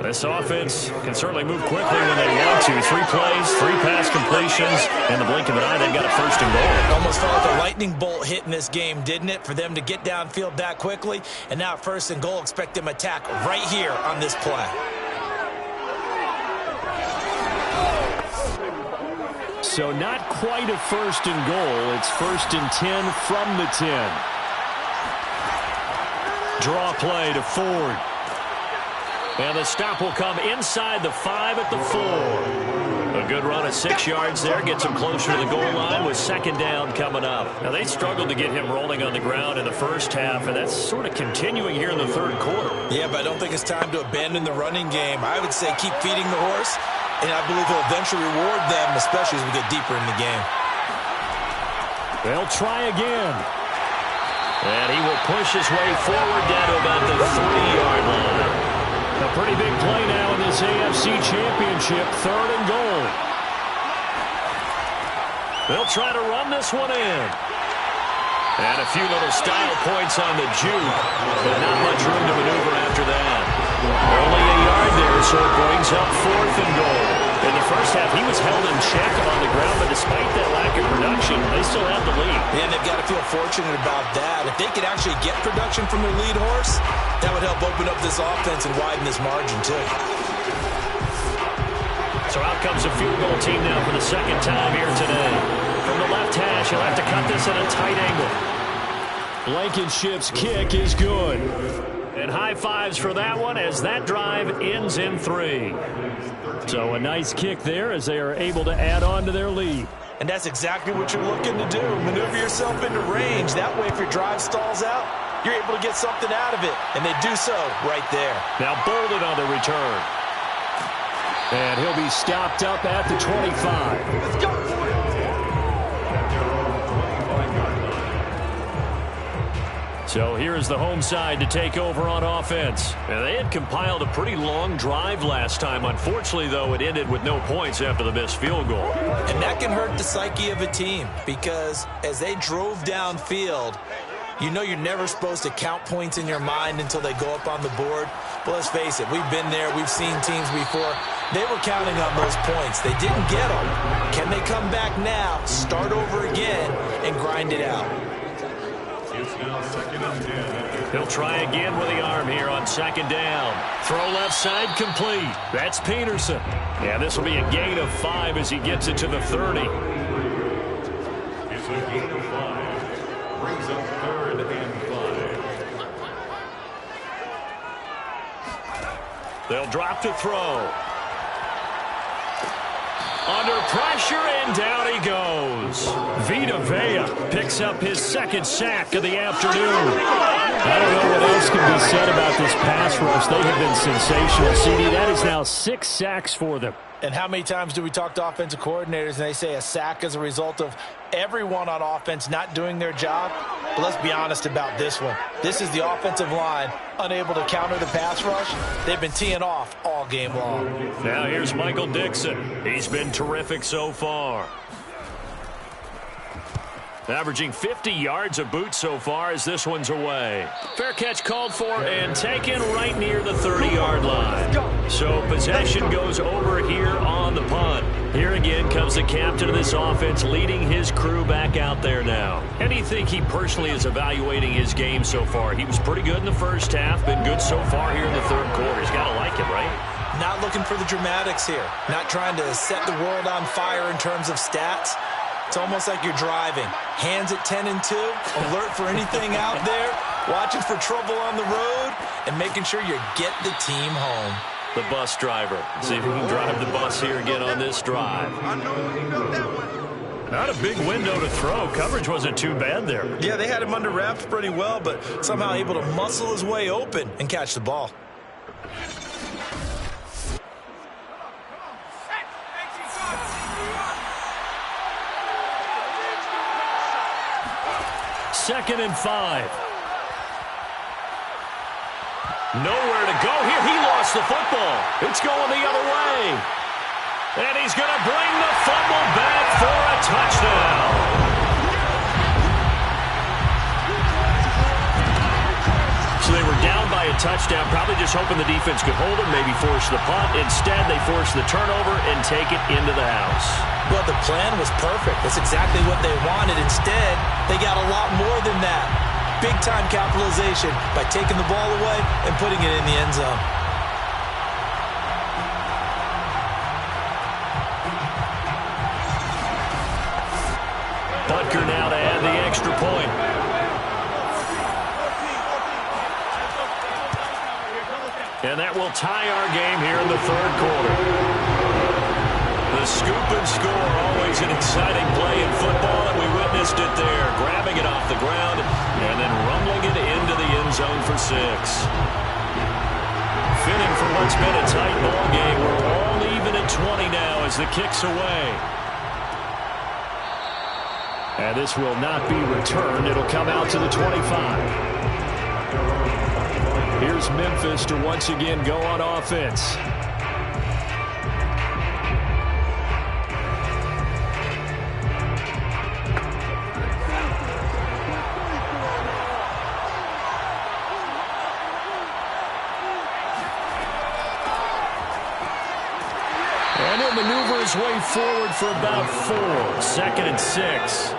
Speaker 1: This offense can certainly move quickly when they want to. 3 plays, 3 pass completions. In the blink of an eye, they've got a 1st and goal.
Speaker 2: It almost felt like a lightning bolt hit in this game, didn't it? For them to get downfield that quickly. And now 1st and goal, expect them to attack right here on this play.
Speaker 5: So not quite a 1st and goal. It's 1st and 10 from the 10.
Speaker 1: Draw play to Ford. And the stop will come inside the 5 at the 4. A good run of 6 yards there. Gets him closer to the goal line with 2nd down coming up. Now, they struggled to get him rolling on the ground in the first half, and that's sort of continuing here in the 3rd quarter.
Speaker 2: Yeah, but I don't think it's time to abandon the running game. I would say keep feeding the horse, and I believe he'll eventually reward them, especially as we get deeper in the game.
Speaker 5: They'll try again.
Speaker 1: And he will push his way forward down to about the 3-yard line. A pretty big play now in this AFC Championship. 3rd and goal. They'll try to run this one in. And a few little style points on the juke, but not much room to maneuver after that. Only a yard there, so it brings up 4th and goal. In the first half, he was held in check on the ground, but despite that lack of production, they still have the lead.
Speaker 2: And they've got to feel fortunate about that. If they could actually get production from their lead horse, that would help open up this offense and widen this margin, too.
Speaker 1: So out comes a field goal team now for the 2nd time here today. From the left hash, he'll have to cut this at a tight angle.
Speaker 5: Blankenship's kick is good.
Speaker 1: And high fives for that one as that drive ends in 3.
Speaker 5: So a nice kick there as they are able to add on to their lead.
Speaker 2: And that's exactly what you're looking to do. Maneuver yourself into range. That way, if your drive stalls out, you're able to get something out of it. And they do so right there.
Speaker 1: Now Bolden on the return.
Speaker 5: And he'll be stopped up at the 25.
Speaker 2: Let's go.
Speaker 1: So here's the home side to take over on offense. And they had compiled a pretty long drive last time. Unfortunately, though, it ended with no points after the missed field goal.
Speaker 2: And that can hurt the psyche of a team because as they drove downfield, you know you're never supposed to count points in your mind until they go up on the board. But let's face it, we've been there. We've seen teams before. They were counting on those points. They didn't get them. Can they come back now, start over again, and grind it out?
Speaker 3: It's now 2nd and 10.
Speaker 1: He'll try again with the arm here on 2nd down. Throw left side complete. That's Peterson. Yeah, this will be a gain of 5 as he gets it to the 30.
Speaker 3: It's a gain of 5. Brings up 3rd and 5.
Speaker 1: They'll drop to throw. Under pressure, and down he goes. Vita Vea picks up his 2nd sack of the afternoon.
Speaker 5: I don't know what else can be said about this pass rush. They have been sensational, CD. That is now 6 sacks for them.
Speaker 2: And how many times do we talk to offensive coordinators and they say a sack is a result of everyone on offense not doing their job? But let's be honest about this one. This is the offensive line unable to counter the pass rush. They've been teeing off all game long.
Speaker 1: Now here's Michael Dixon. He's been terrific so far. Averaging 50 yards a boot so far as this one's away. Fair catch called for and taken right near the 30-yard line. So possession goes over here on the punt. Here again comes the captain of this offense leading his crew back out there now. And do you think he personally is evaluating his game so far? He was pretty good in the first half, been good so far here in the 3rd quarter. He's got to like it, right?
Speaker 2: Not looking for the dramatics here. Not trying to set the world on fire in terms of stats. It's almost like you're driving. Hands at 10 and 2, alert for anything out there, watching for trouble on the road, and making sure you get the team home.
Speaker 1: The bus driver. See if he can drive the bus here again on this drive. Not a big window to throw. Coverage wasn't too bad there.
Speaker 2: Yeah, they had him under wraps pretty well, but somehow able to muscle his way open and catch the ball.
Speaker 1: 2nd and 5. Nowhere to go here. He lost the football. It's going the other way. And he's going to bring the fumble back for a touchdown. So they were down by a touchdown, probably just hoping the defense could hold them, maybe force the punt. Instead, they force the turnover and take it into the house.
Speaker 2: Well, the plan was perfect. That's exactly what they wanted. Instead, they got a lot more than that. Big-time capitalization by taking the ball away and putting it in the end zone.
Speaker 1: Butker now to add the extra point. And that will tie our game here in the 3rd quarter. The scoop and score, always an exciting play in football, and we witnessed it there. Grabbing it off the ground and then rumbling it into the end zone for 6. Fitting for what's been a tight ball game. We're all even at 20 now as the kick's away. And this will not be returned. It'll come out to the 25. Here's Memphis to once again go on offense. And he'll maneuver his way forward for about 4. 2nd and 6.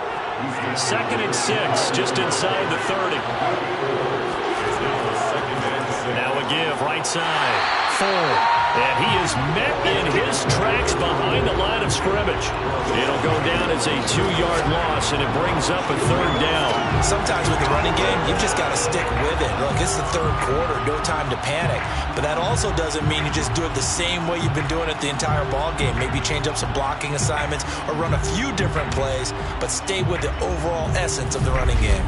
Speaker 1: 2nd and 6, just inside the 30. Now a give, right side. 4. And he is met in his tracks behind the line of scrimmage. It'll go down as a 2-yard loss, and it brings up a 3rd down.
Speaker 2: Sometimes with the running game, you've just got to stick with it. Look, it's the 3rd quarter, no time to panic. But that also doesn't mean you just do it the same way you've been doing it the entire ball game. Maybe change up some blocking assignments or run a few different plays, but stay with the overall essence of the running game.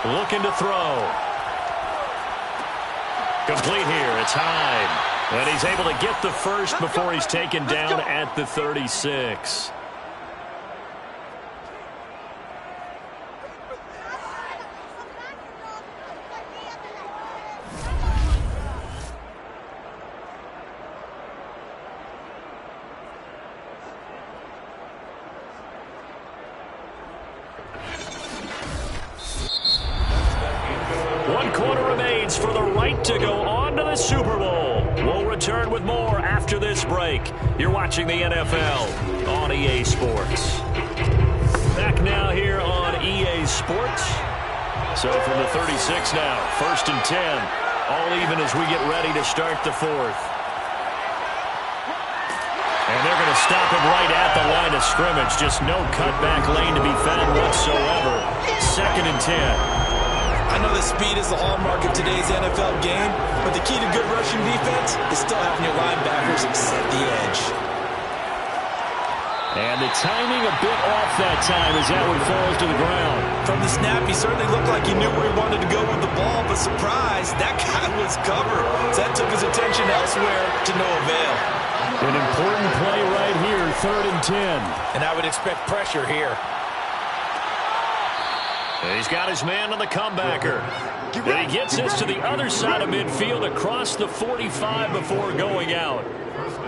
Speaker 1: Looking to throw. Complete here. It's Hyde. And he's able to get the first before he's taken down at the 36. For the right to go on to the Super Bowl. We'll return with more after this break. You're watching the NFL on EA Sports. Back now here on EA Sports. So from the 36 now, 1st and 10. All even as we get ready to start the 4th. And they're going to stop him right at the line of scrimmage. Just no cutback lane to be found whatsoever. 2nd and 10.
Speaker 2: I know that speed is the hallmark of today's NFL game, but the key to good rushing defense is still having your linebackers set the edge.
Speaker 1: And the timing a bit off that time as that one falls to the ground.
Speaker 2: From the snap, he certainly looked like he knew where he wanted to go with the ball, but surprise, that guy was covered. So that took his attention elsewhere to no avail.
Speaker 1: An important play right here, 3rd and 10.
Speaker 2: And I would expect pressure here.
Speaker 1: He's got his man on the comebacker. And he gets this to the other side of midfield across the 45 before going out.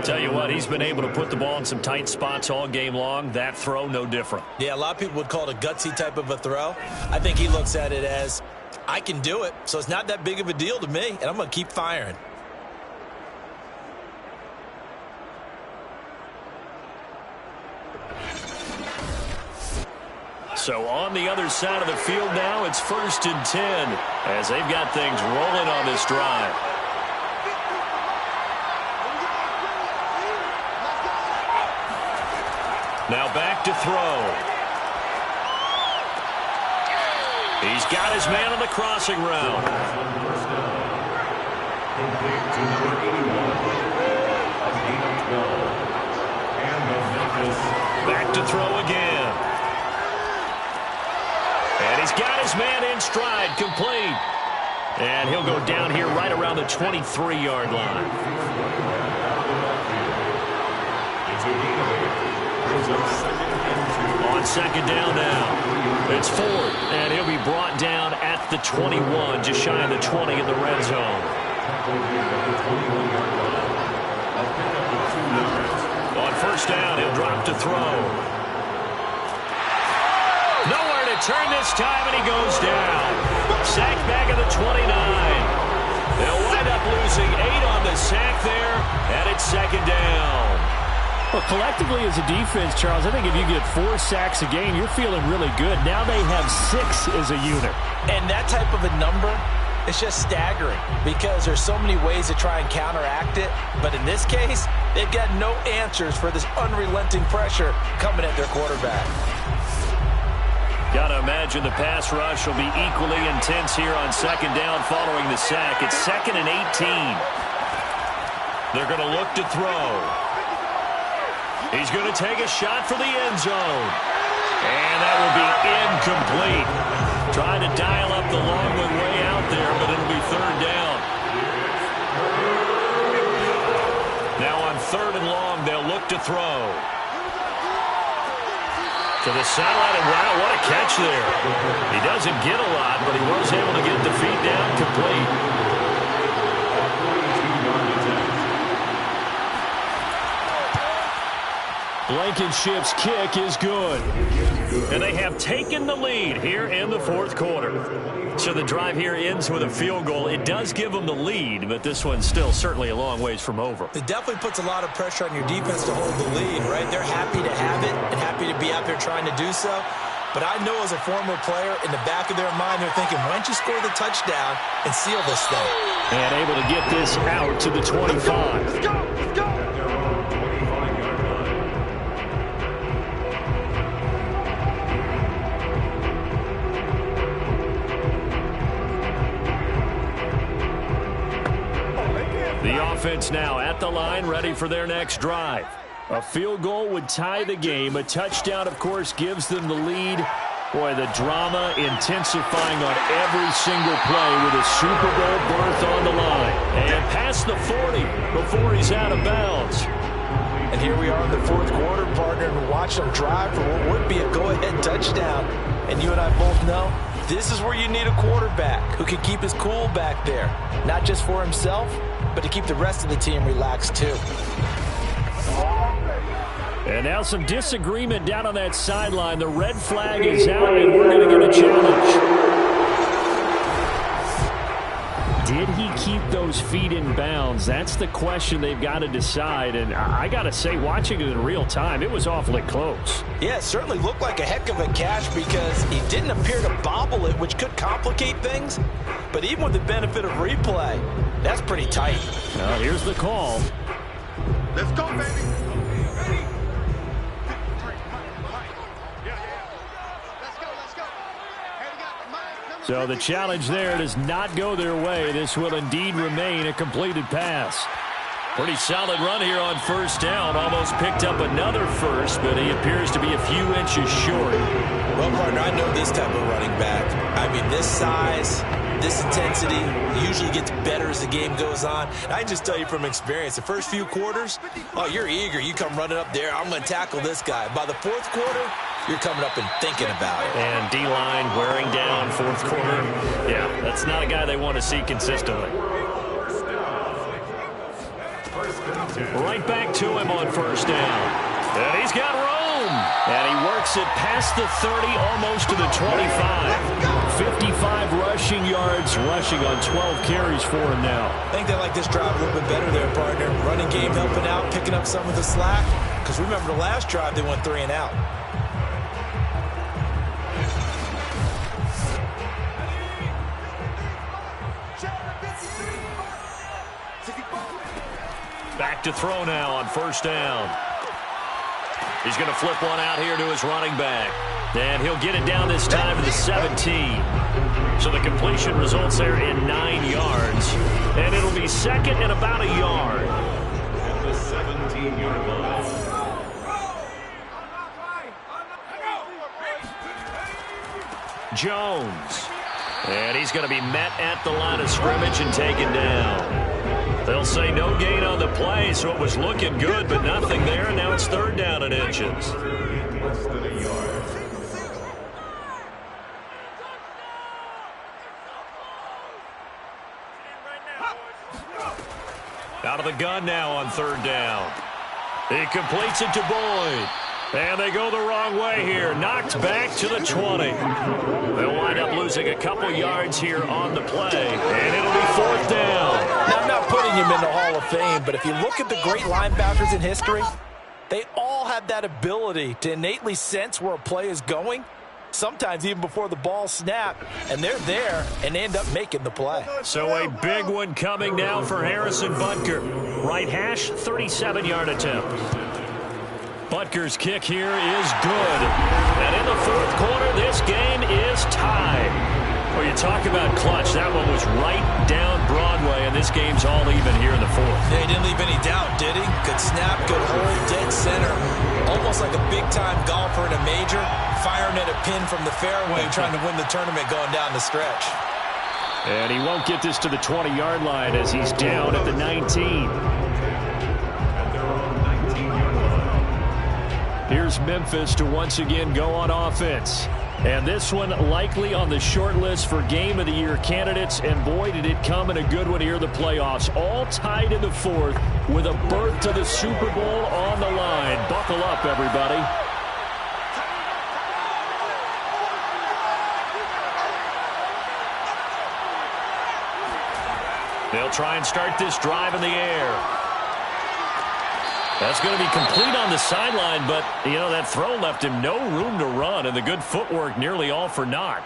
Speaker 1: Tell you what, he's been able to put the ball in some tight spots all game long. That throw, no different.
Speaker 2: Yeah, a lot of people would call it a gutsy type of a throw. I think he looks at it as, I can do it, so it's not that big of a deal to me, and I'm going to keep firing.
Speaker 1: So on the other side of the field now, it's 1st and 10 as they've got things rolling on this drive. Now back to throw. He's got his man on the crossing route.
Speaker 3: Complete to number 81.
Speaker 1: Back to throw again. got his man in stride, complete. And he'll go down here right around the 23-yard line. On second down now. It's fourth, and he'll be brought down at the 21, just shy of the 20 in the red zone. On first down, he'll drop to throw. Nowhere to turn this time, and he goes down. Sacked back at the 29. They'll wind up losing 8 on the sack there, and it's second down.
Speaker 5: Well, collectively as a defense, Charles, I think if you get 4 sacks a game, you're feeling really good. Now they have 6 as a unit.
Speaker 2: And that type of a number is just staggering because there's so many ways to try and counteract it. But in this case, they've got no answers for this unrelenting pressure coming at their quarterback.
Speaker 1: Got to imagine the pass rush will be equally intense here on second down following the sack. It's 2nd and 18. They're going to look to throw. He's going to take a shot for the end zone. And that will be incomplete. Trying to dial up the long one way out there, but it'll be third down. Now on third and long, they'll look to throw. To the sideline, and wow, what a catch there. He doesn't get a lot, but he was able to get the feet down complete.
Speaker 5: Blankenship's kick is good.
Speaker 1: And they have taken the lead here in the fourth quarter. So the drive here ends with a field goal. It does give them the lead, but this one's still certainly a long ways from over.
Speaker 2: It definitely puts a lot of pressure on your defense to hold the lead, right? They're happy to have it and happy to be out there trying to do so. But I know as a former player, in the back of their mind, they're thinking, why don't you score the touchdown and seal this thing?
Speaker 5: And able to get this out to the 25.
Speaker 2: Let's go! Let's go!
Speaker 1: The offense now at the line, ready for their next drive.
Speaker 5: A field goal would tie the game. A touchdown, of course, gives them the lead. Boy, the drama intensifying on every single play with a Super Bowl berth on the line.
Speaker 1: And past the 40 before he's out of bounds.
Speaker 2: And here we are in the fourth quarter, partner, and watch them drive for what would be a go-ahead touchdown. And you and I both know this is where you need a quarterback who can keep his cool back there. Not just for himself, but to keep the rest of the team relaxed too.
Speaker 5: And now some disagreement down on that sideline. The red flag is out, and we're going to get a challenge. Did he keep those feet in bounds? That's the question they've got to decide. And I got to say, watching it in real time, it was awfully close.
Speaker 2: Yeah, it certainly looked like a heck of a catch because he didn't appear to bobble it, which could complicate things. But even with the benefit of replay, that's pretty tight.
Speaker 5: Now, here's the call.
Speaker 6: Let's go, baby.
Speaker 5: So the challenge there does not go their way. This will indeed remain a completed pass.
Speaker 1: Pretty solid run here on first down. Almost picked up another first, but he appears to be a few inches short.
Speaker 2: Well, partner, I know this type of running back. I mean, this size, this intensity usually gets better as the game goes on. And I can just tell you from experience, the first few quarters, oh, you're eager. You come running up there, I'm going to tackle this guy. By the fourth quarter, you're coming up and thinking about it.
Speaker 1: And D-line wearing down fourth quarter. Yeah, that's not a guy they want to see consistently. Right back to him on first down. And he's got room. And he works it past the 30, almost to the 25.
Speaker 5: 55 rushing yards, rushing on 12 carries for him now.
Speaker 2: I think they like this drive a little bit better there, partner. Running game helping out, picking up some of the slack. Because remember the last drive, they went 3 and out.
Speaker 1: Back to throw now on first down. He's going to flip one out here to his running back. And he'll get it down this time to the 17. So the completion results there in 9 yards. And it'll be second and about a yard.
Speaker 3: At the 17-yard line.
Speaker 1: Jones. And he's going to be met at the line of scrimmage and taken down. They'll say no gain on the play, so it was looking good, but nothing there. Now it's 3rd down and inches.
Speaker 3: Less than a yard.
Speaker 1: Out of the gun now on 3rd down. He completes it to Boyd. And they go the wrong way here. Knocked back to the 20. They'll wind up losing a couple yards here on the play. And it'll be 4th down.
Speaker 2: Now, I'm not putting him in the Hall of Fame, but if you look at the great linebackers in history, they all have that ability to innately sense where a play is going, sometimes even before the ball snapped, and they're there and end up making the play.
Speaker 1: So a big one coming now for Harrison Butker. Right hash, 37-yard attempt. Butker's kick here is good. And in the 4th quarter, this game is tied. Well, you talk about clutch. That one was right down Broadway, and this game's all even here in the 4th.
Speaker 2: Yeah, he didn't leave any doubt, did he? Good snap, good hold, dead center. Almost like a big-time golfer in a major, firing at a pin from the fairway, trying to win the tournament going down the stretch.
Speaker 5: And he won't get this to the 20-yard line as he's down at the 19. Here's Memphis to once again go on offense. And this one likely on the short list for Game of the Year candidates. And boy, did it come in a good one here in the playoffs. All tied in the 4th with a berth to the Super Bowl on the line. Buckle up, everybody.
Speaker 1: They'll try and start this drive in the air. That's going to be complete on the sideline, but, you know, that throw left him no room to run, and the good footwork nearly all for naught.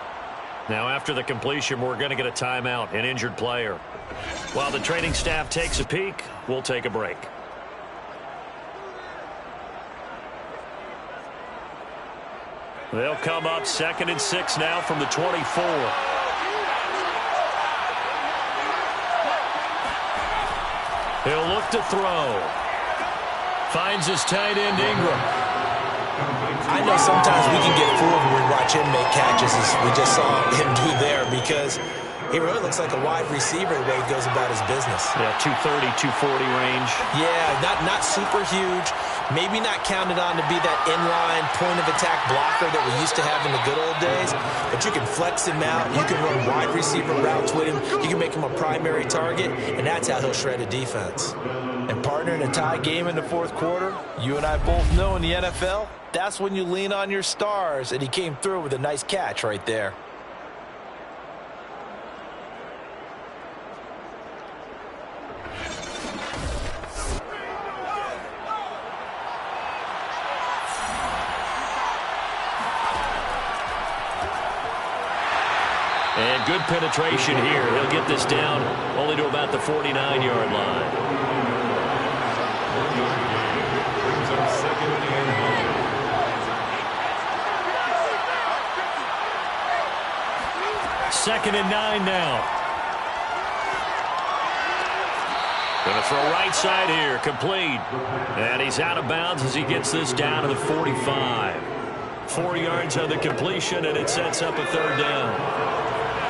Speaker 1: Now, after the completion, we're going to get a timeout, an injured player. While the training staff takes a peek, we'll take a break. They'll come up 2nd and 6 now from the 24. He'll look to throw. Finds his tight end, Ingram.
Speaker 2: I know sometimes we can get fooled when we watch him make catches, as we just saw him do there, because he really looks like a wide receiver the way he goes about his business.
Speaker 1: Yeah, 230, 240 range.
Speaker 2: Yeah, not super huge. Maybe not counted on to be that inline point-of-attack blocker that we used to have in the good old days, but you can flex him out. You can run wide receiver routes with him. You can make him a primary target, and that's how he'll shred a defense. And partner, in a tie game in the 4th quarter, you and I both know in the NFL, that's when you lean on your stars, and he came through with a nice catch right there.
Speaker 1: And good penetration here. He'll get this down only to about the 49-yard line. 2nd and 9 now. Going to throw right side here, complete. And he's out of bounds as he gets this down to the 45. 4 yards on the completion, and it sets up a 3rd down.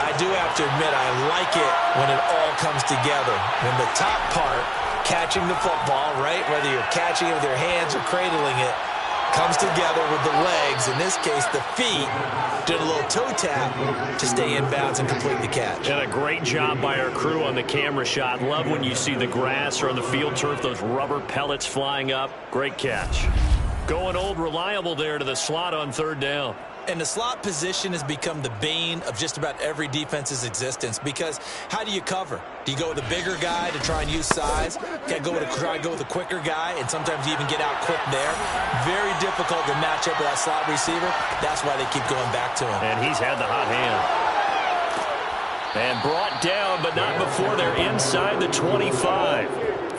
Speaker 2: I do have to admit, I like it when it all comes together. When the top part, catching the football, right, whether you're catching it with your hands or cradling it, comes together with the legs, in this case the feet, did a little toe tap to stay in bounds and complete the catch.
Speaker 1: And a great job by our crew on the camera shot. Love when you see the grass or on the field turf, those rubber pellets flying up. Great catch. Going old reliable there to the slot on 3rd down.
Speaker 2: And the slot position has become the bane of just about every defense's existence, because how do you cover? Do you go with a bigger guy to try and use size? Try to go with a quicker guy, and sometimes you even get out quick there. Very difficult to match up with that slot receiver. That's why they keep going back to him.
Speaker 1: And he's had the hot hand. And brought down, but not before they're inside the 25.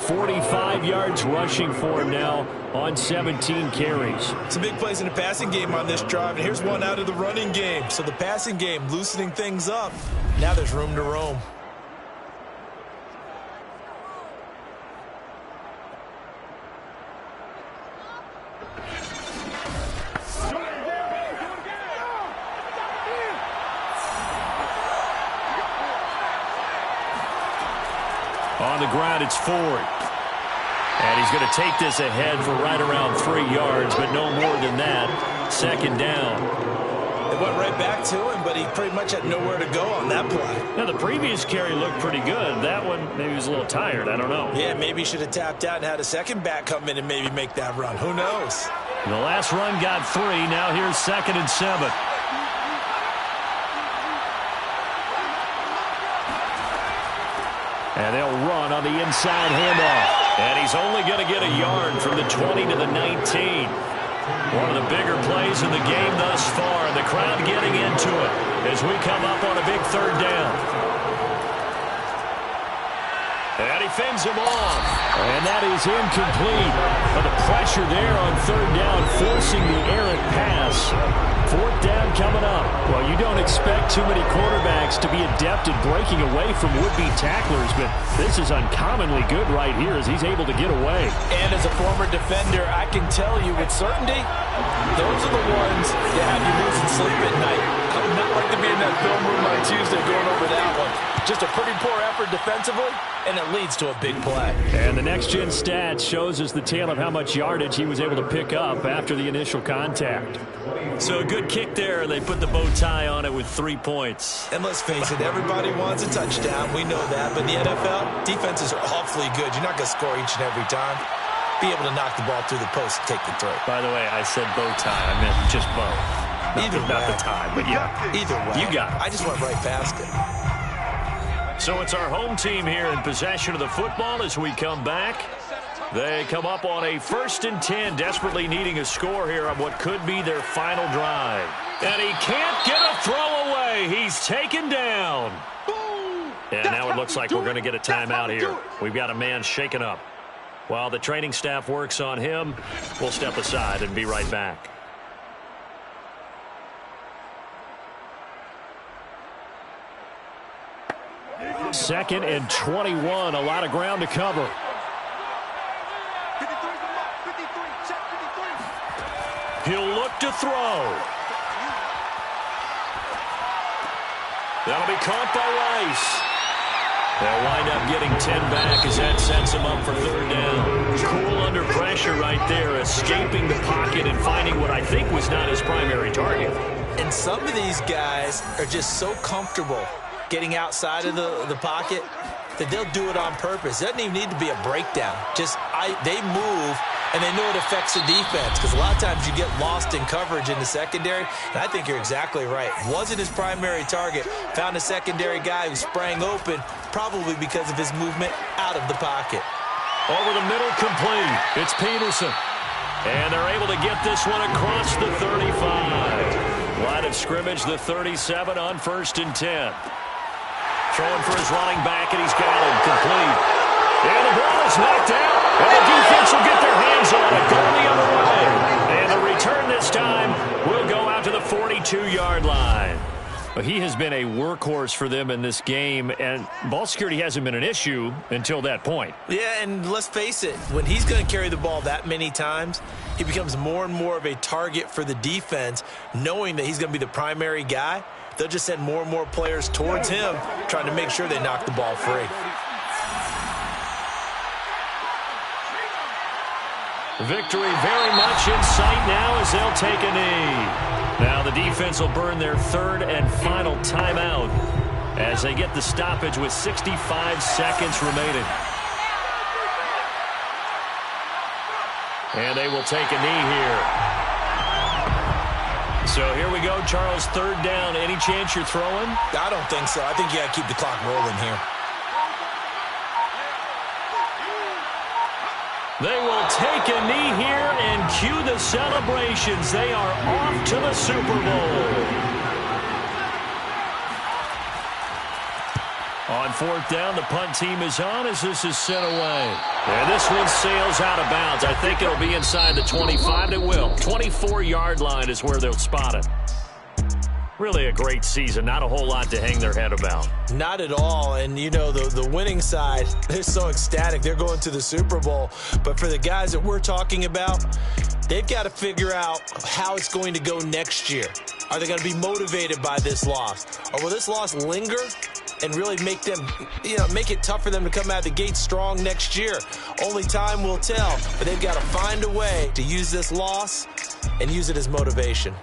Speaker 1: 45 yards rushing for him now on 17 carries.
Speaker 2: Some big plays in the passing game on this drive, and here's one out of the running game. So the passing game loosening things up. Now there's room to roam.
Speaker 5: On the ground, it's Ford. And he's going to take this ahead for right around 3 yards, but no more than that. Second down.
Speaker 2: It went right back to him, but he pretty much had nowhere to go on that play.
Speaker 5: Now, the previous carry looked pretty good. That one, maybe he was a little tired. I don't know.
Speaker 2: Yeah, maybe he should have tapped out and had a second back come in and maybe make that run. Who knows?
Speaker 5: The last run got 3. Now here's 2nd and 7. And they'll run on the inside handoff. And he's only going to get a yard from the 20 to the 19. One of the bigger plays in the game thus far. And the crowd getting into it as we come up on a big 3rd down. And he fends him off. And that is incomplete. But the pressure there on 3rd down, forcing the errant pass. 4th down coming up. Well, you don't expect too many quarterbacks to be adept at breaking away from would-be tacklers, but this is uncommonly good right here as he's able to get away.
Speaker 2: And as a former defender, I can tell you with certainty, those are the ones that have you losing sleep at night. I would not like to be in that film room on Tuesday going over that one. Just a pretty poor effort defensively, and it leads to a big play.
Speaker 5: And the next-gen stats shows us the tale of how much yardage he was able to pick up after the initial contact.
Speaker 1: So a good kick there. They put the bow tie on it with 3 points.
Speaker 2: And let's face it, everybody wants a touchdown. We know that. But in the NFL, defenses are awfully good. You're not going to score each and every time. Be able to knock the ball through the post and take the throw.
Speaker 1: By the way, I said bow tie. I meant just bow. Not the tie, but yeah.
Speaker 2: Either way.
Speaker 1: You got it.
Speaker 2: I just went right past it.
Speaker 1: So it's our home team here in possession of the football as we come back. They come up on a 1st and 10, desperately needing a score here on what could be their final drive. And he can't get a throw away. He's taken down. And now it looks like we're going to get a timeout here. We've got a man shaken up. While the training staff works on him, we'll step aside and be right back.
Speaker 5: Second and 21, a lot of ground to cover.
Speaker 1: He'll look to throw. That'll be caught by Rice. They'll wind up getting 10 back as that sets him up for 3rd down. Cool under pressure right there, escaping the pocket and finding what I think was not his primary target.
Speaker 2: And some of these guys are just so comfortable getting outside of the pocket that they'll do it on purpose. It doesn't even need to be a breakdown. They move, and they know it affects the defense because a lot of times you get lost in coverage in the secondary, and I think you're exactly right. Wasn't his primary target. Found a secondary guy who sprang open, probably because of his movement out of the pocket.
Speaker 1: Over the middle, complete. It's Peterson. And they're able to get this one across the 35. Line of scrimmage, the 37 on 1st and 10. Throwing for his running back, and he's got him complete. And the ball is knocked out. And the defense will get their hands on it, going the other way. And the return this time will go out to the 42-yard line.
Speaker 5: Well, he has been a workhorse for them in this game, and ball security hasn't been an issue until that point.
Speaker 2: Yeah, and let's face it, when he's going to carry the ball that many times, he becomes more and more of a target for the defense, knowing that he's going to be the primary guy. They'll just send more and more players towards him, trying to make sure they knock the ball free.
Speaker 1: Victory very much in sight now as they'll take a knee. Now the defense will burn their 3rd and final timeout as they get the stoppage with 65 seconds remaining. And they will take a knee here. So here we go, Charles, 3rd down. Any chance you're throwing?
Speaker 2: I don't think so. I think you got to keep the clock rolling here.
Speaker 1: They will take a knee here and cue the celebrations. They are off to the Super Bowl. On 4th down, the punt team is on as this is sent away. And this one sails out of bounds. I think it'll be inside the 25. It will. 24-yard line is where they'll spot it. Really a great season. Not a whole lot to hang their head about.
Speaker 2: Not at all. And, you know, the winning side, they're so ecstatic. They're going to the Super Bowl. But for the guys that we're talking about, they've got to figure out how it's going to go next year. Are they going to be motivated by this loss? Or will this loss linger and really make them, make it tough for them to come out of the gate strong next year. Only time will tell, but they've got to find a way to use this loss and use it as motivation.